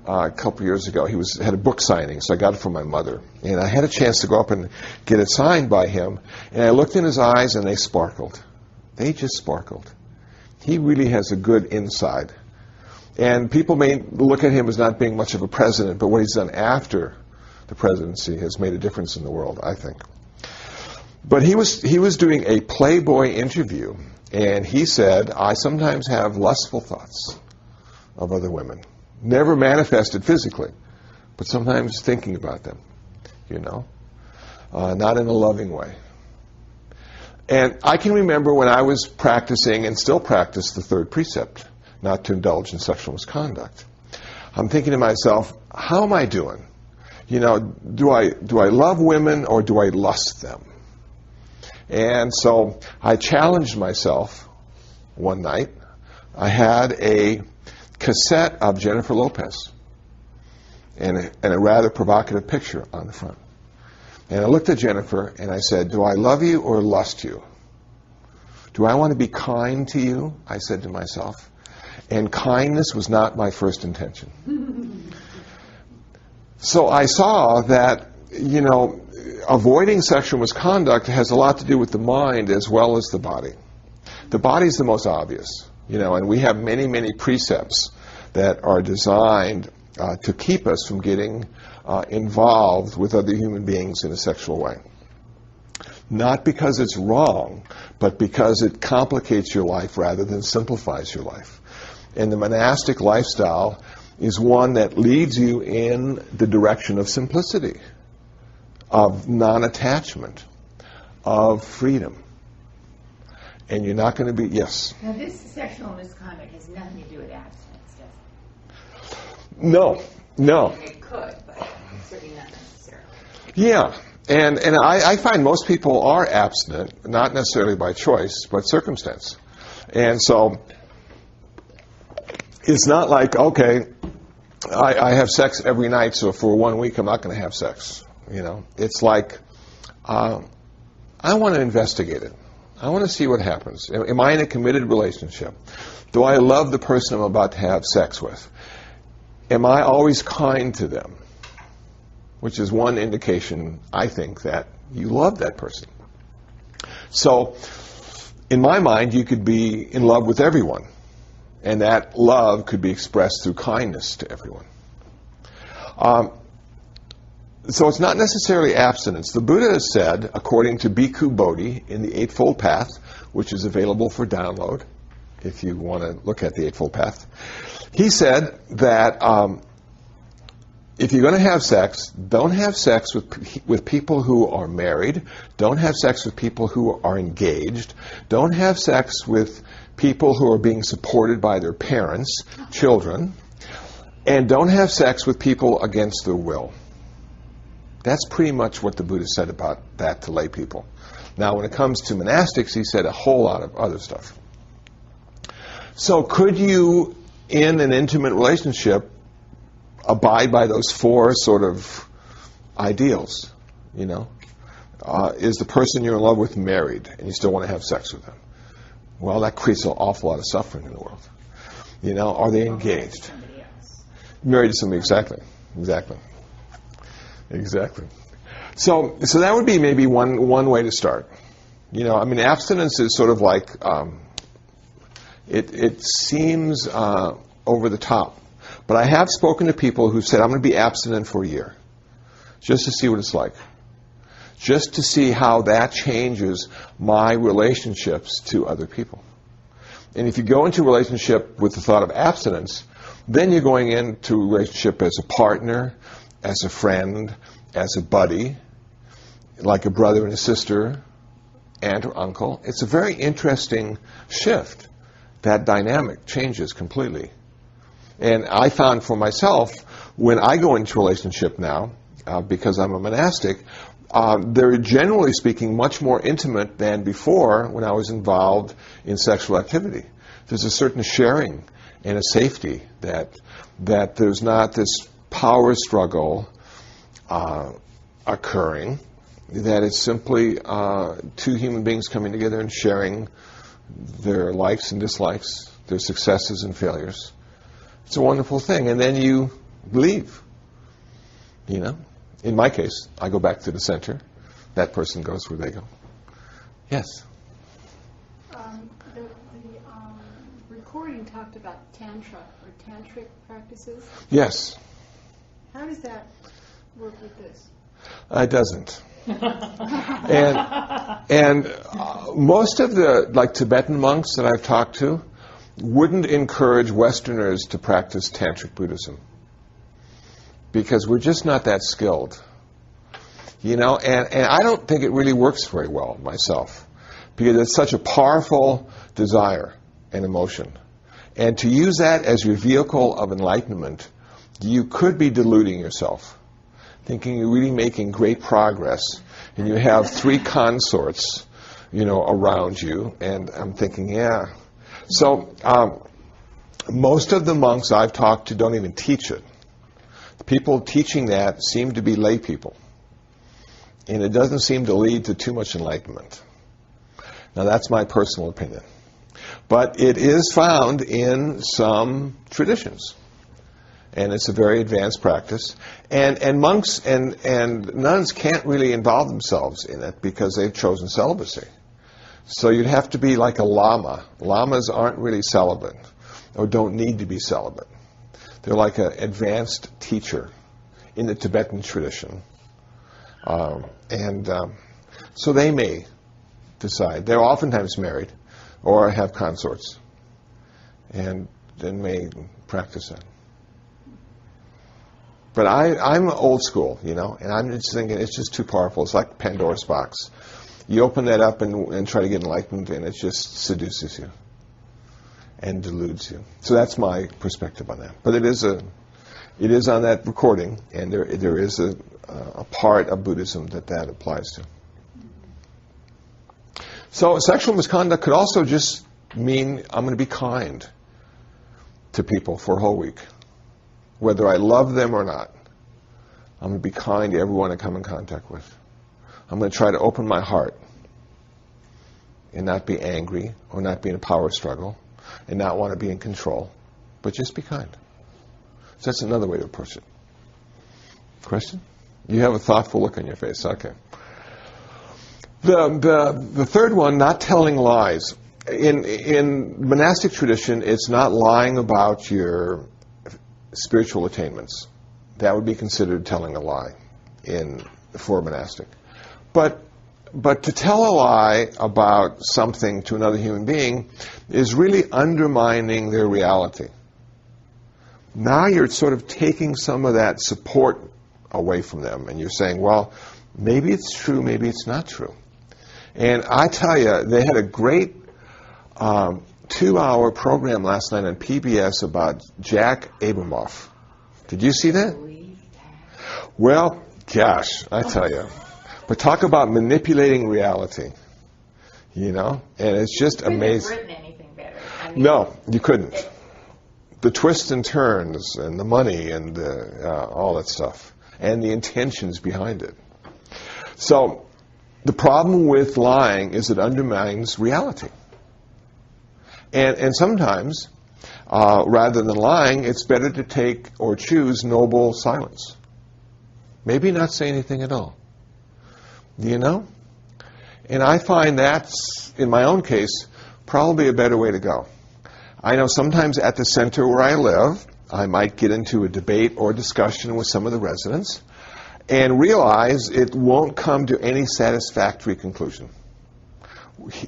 a couple years ago. He had a book signing, so I got it from my mother. And I had a chance to go up and get it signed by him. And I looked in his eyes, and they sparkled. They just sparkled. He really has a good inside. And people may look at him as not being much of a president, but what he's done after the presidency has made a difference in the world, I think. But he was doing a Playboy interview. And he said, I sometimes have lustful thoughts of other women. Never manifested physically, but sometimes thinking about them, not in a loving way. And I can remember when I was practicing and still practice the third precept, not to indulge in sexual misconduct. I'm thinking to myself, how am I doing? Do I love women or do I lust them? And so I challenged myself one night. I had a cassette of Jennifer Lopez and a rather provocative picture on the front. And I looked at Jennifer and I said, do I love you or lust you? Do I want to be kind to you? I said to myself. And kindness was not my first intention. So I saw that, avoiding sexual misconduct has a lot to do with the mind as well as the body. The body is the most obvious, and we have many, many precepts that are designed to keep us from getting involved with other human beings in a sexual way. Not because it's wrong, but because it complicates your life rather than simplifies your life. And the monastic lifestyle is one that leads you in the direction of simplicity, of non-attachment, of freedom. And you're not going to be, yes? Now, this sexual misconduct has nothing to do with abstinence, does it? No. It could, but certainly not necessarily. Yeah. And I find most people are abstinent, not necessarily by choice, but circumstance. And so it's not like, okay, I have sex every night, so for 1 week I'm not going to have sex. It's like, I want to investigate it. I want to see what happens. Am I in a committed relationship? Do I love the person I'm about to have sex with? Am I always kind to them? Which is one indication, I think, that you love that person. So, in my mind, you could be in love with everyone. And that love could be expressed through kindness to everyone. So it's not necessarily abstinence. The Buddha has said, according to Bhikkhu Bodhi in the Eightfold Path, which is available for download, if you want to look at the Eightfold Path, he said that if you're going to have sex, don't have sex with people who are married, don't have sex with people who are engaged, don't have sex with people who are being supported by their parents, children, and don't have sex with people against their will. That's pretty much what the Buddha said about that to lay people. Now, when it comes to monastics, he said a whole lot of other stuff. So could you, in an intimate relationship, abide by those four sort of ideals, Is the person you're in love with married and you still want to have sex with them? Well, that creates an awful lot of suffering in the world. You know, are they engaged? Somebody else. Married to somebody, exactly. So that would be maybe one way to start. You know, I mean, abstinence is sort of like, it seems over the top. But I have spoken to people who said, I'm going to be abstinent for a year, just to see what it's like. Just to see how that changes my relationships to other people. And if you go into a relationship with the thought of abstinence, then you're going into a relationship as a partner, as a friend, as a buddy, like a brother and a sister, aunt or uncle. It's a very interesting shift. That dynamic changes completely. And I found for myself, when I go into a relationship now, because I'm a monastic, they're generally speaking much more intimate than before when I was involved in sexual activity. There's a certain sharing and a safety that there's not this power struggle occurring, that it's simply two human beings coming together and sharing their likes and dislikes, their successes and failures. It's a wonderful thing. And then you leave, you know. In my case, I go back to the center. That person goes where they go. Yes? The recording talked about tantra or tantric practices. Yes. How does that work with this? It doesn't. And most of the like Tibetan monks that I've talked to wouldn't encourage Westerners to practice tantric Buddhism, because we're just not that skilled. You know, and I don't think it really works very well myself, because it's such a powerful desire and emotion. And to use that as your vehicle of enlightenment, you could be deluding yourself, thinking you're really making great progress, and you have 3 consorts, you know, around you, and I'm thinking, yeah. So most of the monks I've talked to don't even teach it. The people teaching that seem to be lay people, and it doesn't seem to lead to too much enlightenment. Now, that's my personal opinion. But it is found in some traditions. And it's a very advanced practice. And monks and nuns can't really involve themselves in it because they've chosen celibacy. So you'd have to be like a lama. Lamas aren't really celibate, or don't need to be celibate. They're like an advanced teacher in the Tibetan tradition. So they may decide. They're oftentimes married or have consorts, and then may practice it. But I'm old school, you know, and I'm just thinking it's just too powerful. It's like Pandora's box. You open that up and try to get enlightened, and it just seduces you and deludes you. So that's my perspective on that. But it is on that recording, and there is a part of Buddhism that applies to. So sexual misconduct could also just mean I'm going to be kind to people for a whole week, whether I love them or not. I'm going to be kind to everyone I come in contact with. I'm going to try to open my heart and not be angry or not be in a power struggle and not want to be in control, but just be kind. So that's another way to approach it. Question? You have a thoughtful look on your face. Okay. The third one, not telling lies. In monastic tradition, it's not lying about your spiritual attainments. That would be considered telling a lie for a monastic. But to tell a lie about something to another human being is really undermining their reality. Now you're sort of taking some of that support away from them, and you're saying, well, maybe it's true, maybe it's not true. And I tell you, they had a great 2-hour program last night on PBS about Jack Abramoff. Did you see that? Well, gosh, I tell you. But talk about manipulating reality, you know? And it's just amazing. Couldn't have written anything better. I mean, No, you couldn't. The twists and turns and the money and all that stuff and the intentions behind it. So The problem with lying is it undermines reality. And sometimes, rather than lying, it's better to take or choose noble silence. Maybe not say anything at all. You know? And I find that's, in my own case, probably a better way to go. I know sometimes at the center where I live, I might get into a debate or discussion with some of the residents and realize it won't come to any satisfactory conclusion.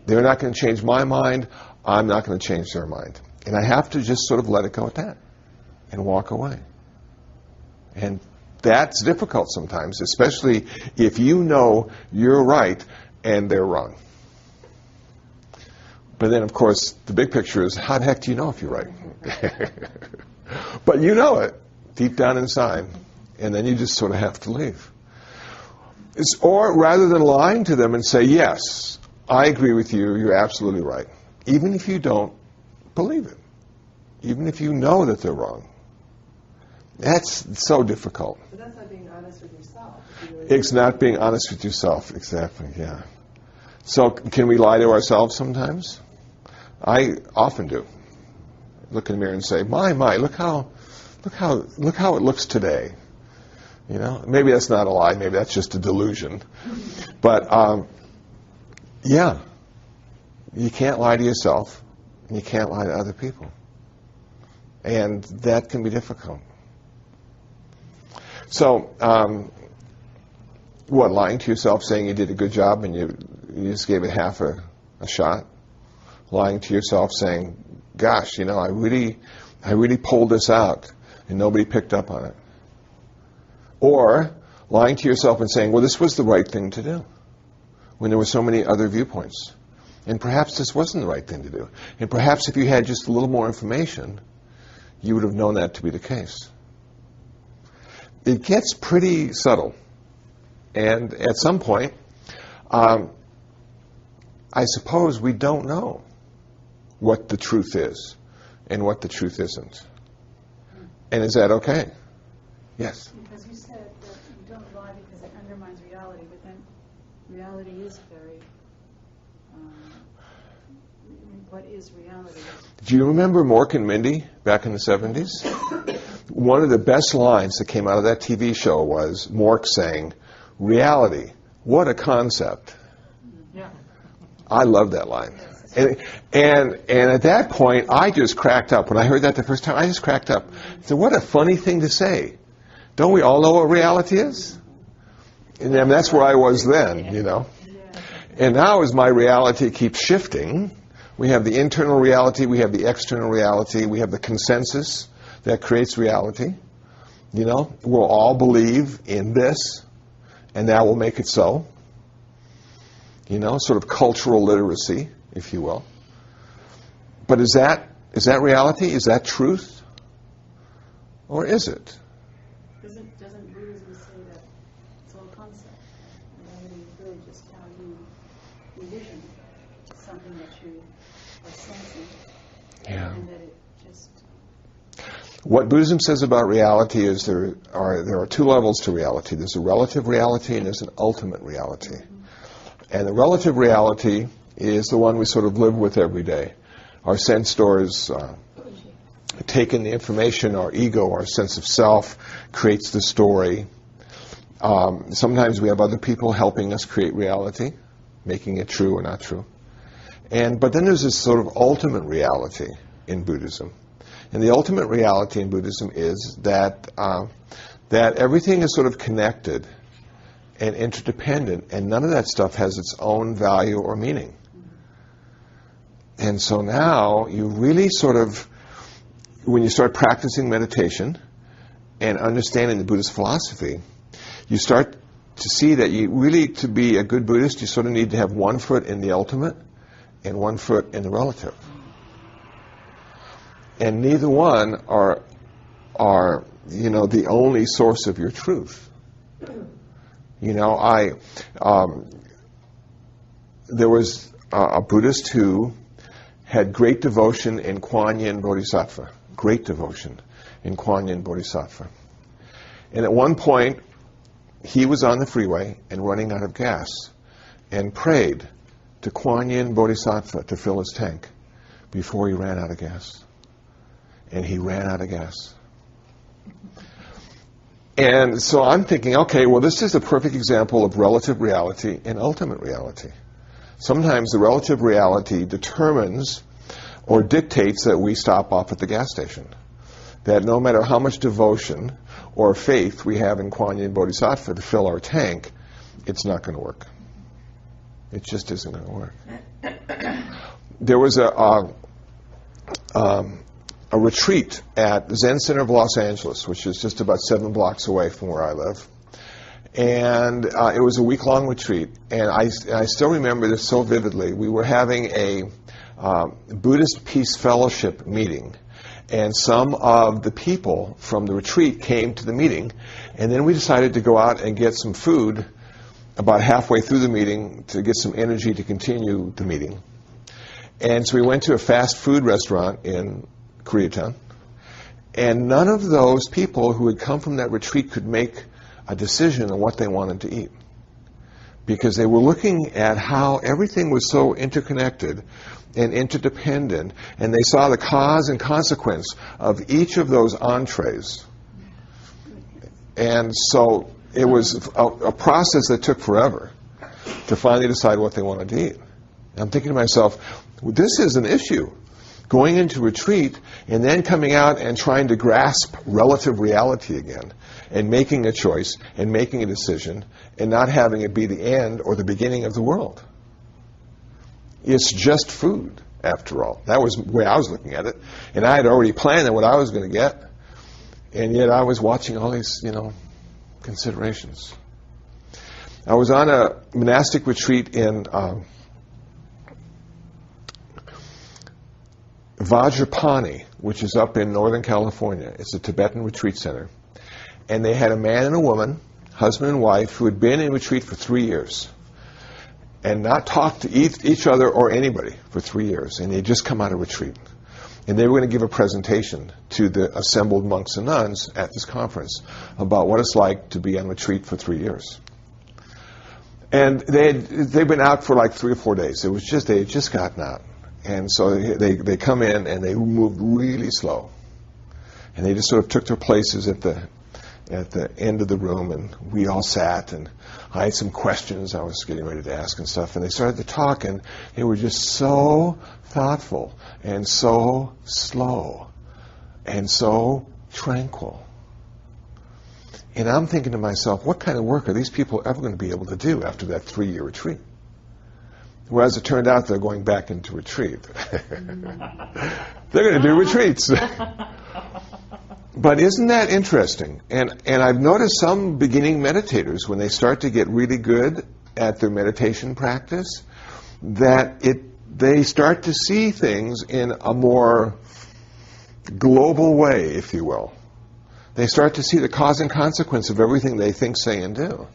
They're not going to change my mind. I'm not going to change their mind. And I have to just sort of let it go at that and walk away. And that's difficult sometimes, especially if you know you're right and they're wrong. But then, of course, the big picture is, how the heck do you know if you're right? But you know it deep down inside, and then you just sort of have to leave. Or rather than lying to them and say, yes, I agree with you, you're absolutely right, even if you don't believe it, even if you know that they're wrong. That's so difficult. But that's not being honest with yourself. It's not being honest with yourself, exactly, yeah. So can we lie to ourselves sometimes? I often do. Look in the mirror and say, my, look how it looks today. You know, maybe that's not a lie, maybe that's just a delusion. But yeah, you can't lie to yourself, and you can't lie to other people. And that can be difficult. So, lying to yourself, saying you did a good job and you just gave it half a shot? Lying to yourself, saying, gosh, you know, I really pulled this out and nobody picked up on it. Or lying to yourself and saying, well, this was the right thing to do when there were so many other viewpoints. And perhaps this wasn't the right thing to do. And perhaps if you had just a little more information, you would have known that to be the case. It gets pretty subtle. And at some point, I suppose we don't know what the truth is and what the truth isn't. And is that okay? Yes? Because you said that you don't lie because it undermines reality, but then reality is very, what is reality? Do you remember Mork and Mindy back in the 70s? One of the best lines that came out of that TV show was Mork saying, reality, what a concept. Yeah. I love that line. And at that point, I just cracked up. When I heard that the first time, I just cracked up. I said, what a funny thing to say. Don't we all know what reality is? And that's where I was then, you know. And now as my reality keeps shifting, we have the internal reality, we have the external reality, we have the consensus that creates reality. You know, we'll all believe in this, and that will make it so. You know, sort of cultural literacy, if you will. But is that reality? Is that truth? Or is it? Doesn't Buddhism say that it's all concept? Reality is really just how you envision something that you are sensing. Yeah. And that it just... What Buddhism says about reality is there are two levels to reality. There's a relative reality and there's an ultimate reality. And the relative reality is the one we sort of live with every day. Our sense stores take in the information, our ego, our sense of self, creates the story. Sometimes we have other people helping us create reality, making it true or not true. But then there's this sort of ultimate reality in Buddhism. And the ultimate reality in Buddhism is that everything is sort of connected and interdependent, and none of that stuff has its own value or meaning. And so now you really sort of, when you start practicing meditation and understanding the Buddhist philosophy, you start to see that you really, to be a good Buddhist, you sort of need to have one foot in the ultimate and one foot in the relative. And neither one are you know, the only source of your truth. You know, there was a Buddhist who had great devotion in Kuan Yin Bodhisattva. Great devotion in Kuan Yin Bodhisattva. And at one point, he was on the freeway and running out of gas. and prayed to Kuan Yin Bodhisattva to fill his tank before he ran out of gas. And he ran out of gas. And so I'm thinking, okay, well, this is a perfect example of relative reality and ultimate reality. Sometimes the relative reality determines or dictates that we stop off at the gas station. That no matter how much devotion or faith we have in Kuan Yin Bodhisattva to fill our tank, it's not going to work. It just isn't going to work. There was a retreat at the Zen Center of Los Angeles, which is just about 7 blocks away from where I live. And it was a week-long retreat. And I still remember this so vividly. We were having a Buddhist Peace Fellowship meeting. And some of the people from the retreat came to the meeting. And then we decided to go out and get some food about halfway through the meeting to get some energy to continue the meeting. And so we went to a fast food restaurant in Koreatown. And none of those people who had come from that retreat could make a decision on what they wanted to eat. Because they were looking at how everything was so interconnected and interdependent, and they saw the cause and consequence of each of those entrees. And so it was a process that took forever to finally decide what they wanted to eat. And I'm thinking to myself, well, this is an issue. Going into retreat and then coming out and trying to grasp relative reality again and making a choice and making a decision and not having it be the end or the beginning of the world. It's just food, after all. That was the way I was looking at it. And I had already planned on what I was going to get. And yet I was watching all these, considerations. I was on a monastic retreat in Vajrapani, which is up in Northern California. It's a Tibetan retreat center. And they had a man and a woman, husband and wife, who had been in retreat for 3 years and not talked to each other or anybody for 3 years. And they'd just come out of retreat. And they were going to give a presentation to the assembled monks and nuns at this conference about what it's like to be on retreat for 3 years. And they'd been out for like 3 or 4 days. They had just gotten out. And so they come in and they moved really slow. And they just sort of took their places at the end of the room, and we all sat, and I had some questions I was getting ready to ask and stuff, and they started to talk, and they were just so thoughtful and so slow and so tranquil. And I'm thinking to myself, what kind of work are these people ever going to be able to do after that 3-year retreat? Well, as it turned out, they're going back into retreat. They're going to do retreats. But isn't that interesting? And I've noticed some beginning meditators, when they start to get really good at their meditation practice, that they start to see things in a more global way, if you will. They start to see the cause and consequence of everything they think, say, and do.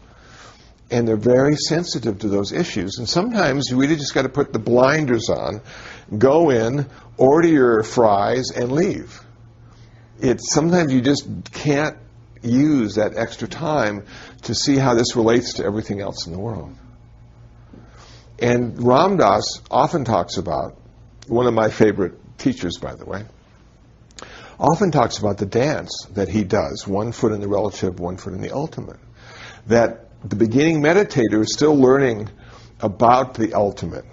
And they're very sensitive to those issues. And sometimes you really just got to put the blinders on, go in, order your fries, and leave. Sometimes you just can't use that extra time to see how this relates to everything else in the world. And Ram Dass often talks about, one of my favorite teachers, by the way, often talks about the dance that he does, 1 foot in the relative, 1 foot in the ultimate. That the beginning meditator is still learning about the ultimate.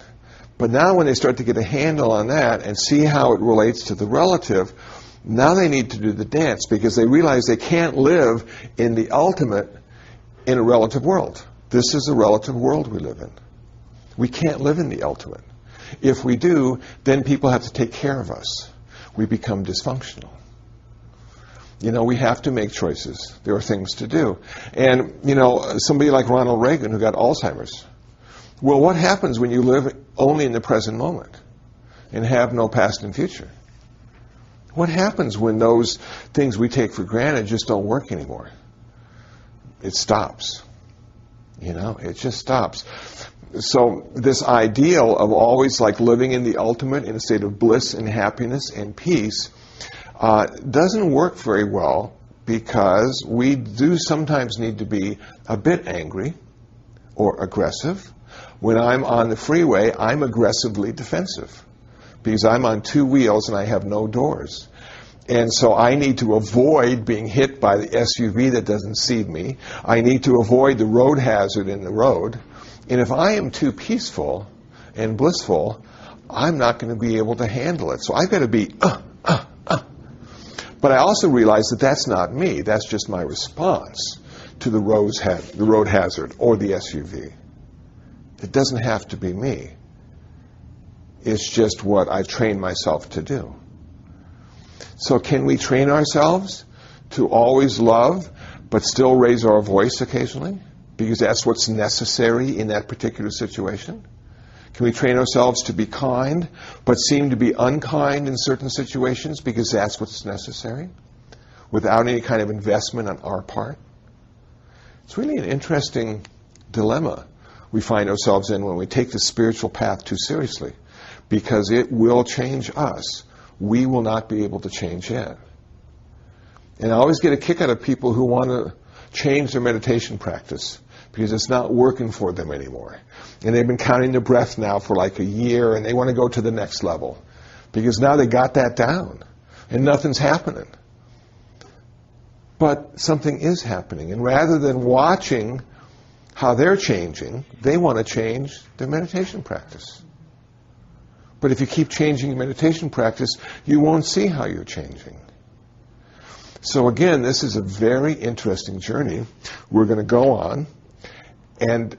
But now when they start to get a handle on that and see how it relates to the relative, now they need to do the dance, because they realize they can't live in the ultimate in a relative world. This is a relative world we live in. We can't live in the ultimate. If we do, then people have to take care of us. We become dysfunctional. We have to make choices. There are things to do. And, somebody like Ronald Reagan, who got Alzheimer's. Well, what happens when you live only in the present moment and have no past and future? What happens when those things we take for granted just don't work anymore? It stops. It just stops. So this ideal of always like living in the ultimate in a state of bliss and happiness and peace doesn't work very well, because we do sometimes need to be a bit angry or aggressive When I'm on the freeway, I'm aggressively defensive because I'm on two wheels and I have no doors. And so I need to avoid being hit by the SUV that doesn't see me. I need to avoid the road hazard in the road. And if I am too peaceful and blissful, I'm not going to be able to handle it. So I've got to be, But I also realize that that's not me. That's just my response to the road hazard or the SUV. It doesn't have to be me. It's just what I train myself to do. So can we train ourselves to always love, but still raise our voice occasionally? Because that's what's necessary in that particular situation? Can we train ourselves to be kind, but seem to be unkind in certain situations because that's what's necessary, without any kind of investment on our part? It's really an interesting dilemma we find ourselves in when we take the spiritual path too seriously, because it will change us. We will not be able to change it. And I always get a kick out of people who want to change their meditation practice because it's not working for them anymore. And they've been counting their breath now for like a year, and they want to go to the next level because now they got that down and nothing's happening. But something is happening, and rather than watching how they're changing, they want to change their meditation practice. But if you keep changing your meditation practice, you won't see how you're changing. So again, this is a very interesting journey we're going to go on. And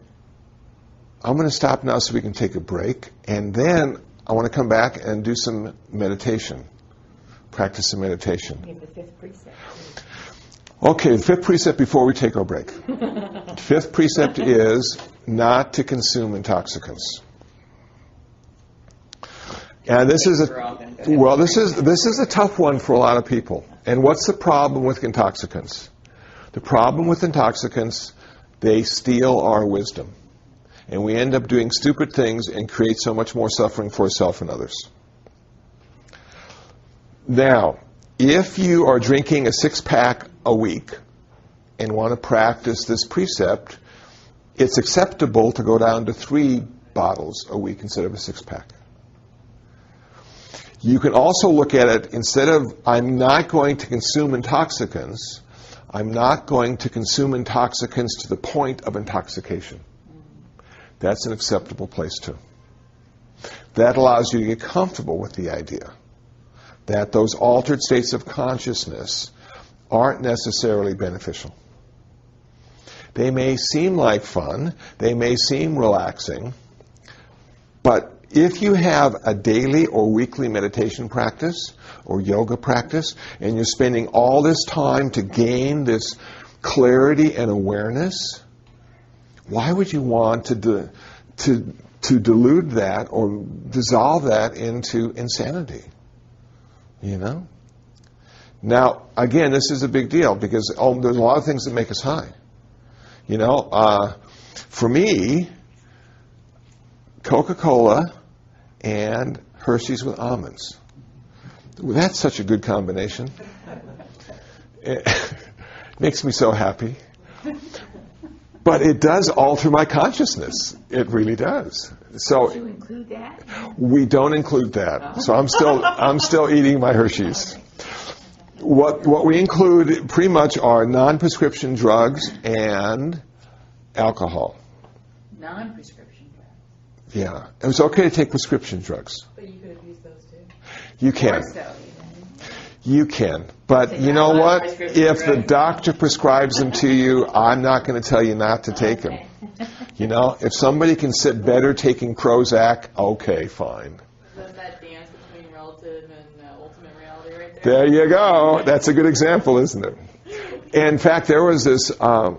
I'm going to stop now so we can take a break. And then I want to come back and do some meditation, practice some meditation. We have the fifth precept. Okay, the fifth precept before we take our break. The fifth precept is not to consume intoxicants. And this is a tough one for a lot of people. And what's the problem with intoxicants? The problem with intoxicants, they steal our wisdom. And we end up doing stupid things and create so much more suffering for ourselves and others. Now, if you are drinking a 6-pack a week and want to practice this precept, it's acceptable to go down to 3 bottles a week instead of a 6-pack. You can also look at it, instead of, I'm not going to consume intoxicants, I'm not going to consume intoxicants to the point of intoxication. That's an acceptable place too. That allows you to get comfortable with the idea that those altered states of consciousness aren't necessarily beneficial. They may seem like fun, they may seem relaxing, but if you have a daily or weekly meditation practice or yoga practice, and you're spending all this time to gain this clarity and awareness, why would you want to dilute that or dissolve that into insanity? You know? Now, again, this is a big deal because there's a lot of things that make us high. You know, for me, Coca-Cola and Hershey's with almonds. Well, that's such a good combination. It makes me so happy. But it does alter my consciousness. It really does. So Did you include that? we don't include that. So I'm still eating my Hershey's. What we include pretty much are non-prescription drugs and alcohol. Non-prescription drugs. Yeah. It's okay to take prescription drugs. But you could have used those too. You can. Or so, You can. But you know what? If the doctor prescribes them to you, I'm not going to tell you not to take them. You know, if somebody can sit better taking Prozac, okay, fine. That's that dance between relative and ultimate reality right there. There you go. That's a good example, isn't it? In fact, there was this video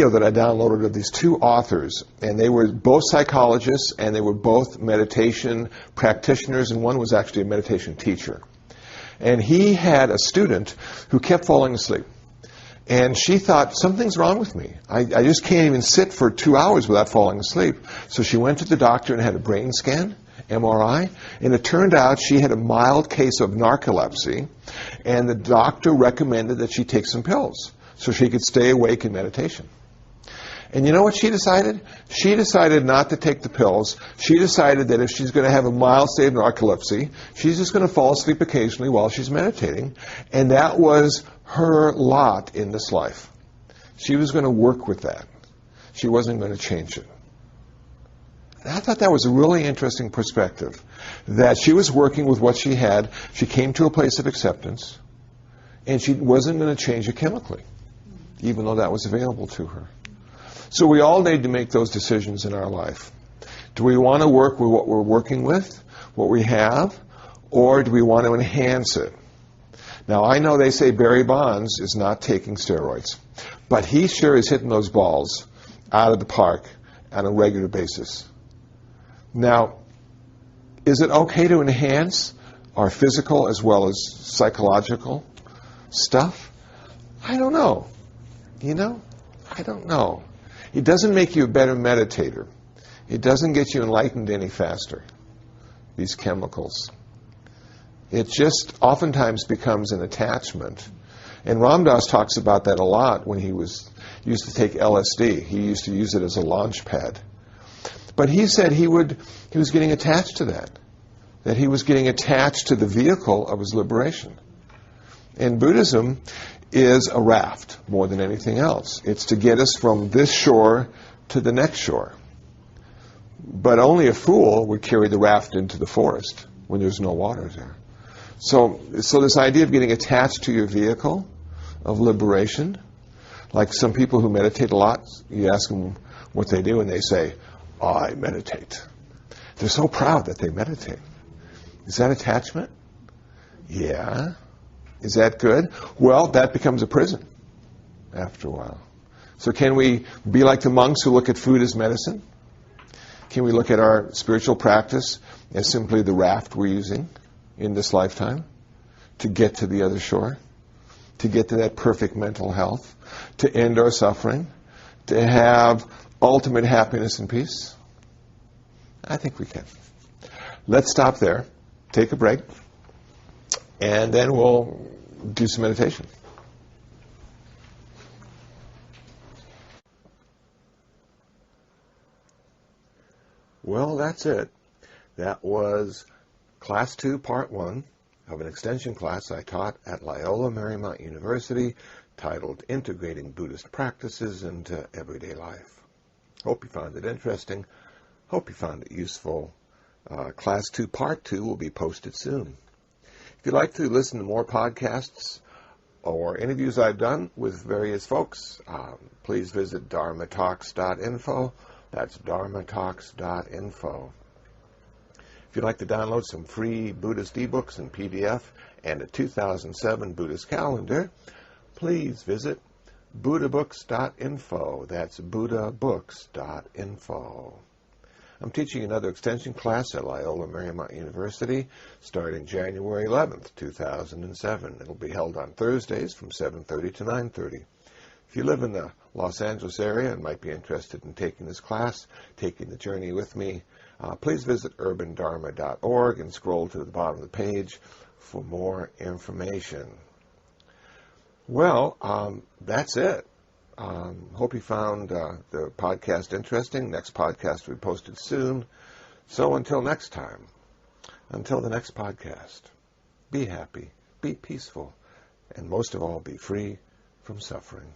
that I downloaded of these 2 authors, and they were both psychologists, and they were both meditation practitioners, and one was actually a meditation teacher. And he had a student who kept falling asleep. And she thought, something's wrong with me. I just can't even sit for 2 hours without falling asleep. So she went to the doctor and had a brain scan, MRI, and it turned out she had a mild case of narcolepsy, and the doctor recommended that she take some pills so she could stay awake in meditation. And you know what she decided? She decided not to take the pills. She decided that if she's going to have a mild state of narcolepsy, she's just going to fall asleep occasionally while she's meditating. And that was her lot in this life. She was going to work with that. She wasn't going to change it. And I thought that was a really interesting perspective, that she was working with what she had. She came to a place of acceptance, and she wasn't going to change it chemically, even though that was available to her. So we all need to make those decisions in our life. Do we want to work with what we're working with, what we have, or do we want to enhance it? Now, I know they say Barry Bonds is not taking steroids, but he sure is hitting those balls out of the park on a regular basis. Now, is it okay to enhance our physical as well as psychological stuff? I don't know. I don't know. It doesn't make you a better meditator. It doesn't get you enlightened any faster, these chemicals. It just oftentimes becomes an attachment. And Ram Dass talks about that a lot when he used to take LSD. He used to use it as a launch pad. But he said he was getting attached to that he was getting attached to the vehicle of his liberation. And Buddhism is a raft more than anything else. It's to get us from this shore to the next shore. But only a fool would carry the raft into the forest when there's no water there. So this idea of getting attached to your vehicle of liberation, like some people who meditate a lot, you ask them what they do and they say, I meditate. They're so proud that they meditate. Is that attachment? Yeah. Is that good? Well, that becomes a prison after a while. So can we be like the monks who look at food as medicine? Can we look at our spiritual practice as simply the raft we're using in this lifetime to get to the other shore, to get to that perfect mental health, to end our suffering, to have ultimate happiness and peace? I think we can. Let's stop there, take a break, and then we'll do some meditation. Well, that's it. That was Class 2, Part 1 of an extension class I taught at Loyola Marymount University titled Integrating Buddhist Practices into Everyday Life. Hope you found it interesting. Hope you found it useful. Class 2, Part 2 will be posted soon. If you'd like to listen to more podcasts or interviews I've done with various folks, please visit dharmatalks.info. That's dharmatalks.info. If you'd like to download some free Buddhist ebooks in PDF and a 2007 Buddhist calendar, please visit buddhabooks.info. That's buddhabooks.info. I'm teaching another extension class at Loyola Marymount University starting January 11th, 2007. It'll be held on Thursdays from 7:30 to 9:30. If you live in the Los Angeles area and might be interested in taking this class, taking the journey with me, please visit urbandharma.org and scroll to the bottom of the page for more information. Well, that's it. Hope you found the podcast interesting. Next podcast will be posted soon. So until next time, until the next podcast, be happy, be peaceful, and most of all, be free from suffering.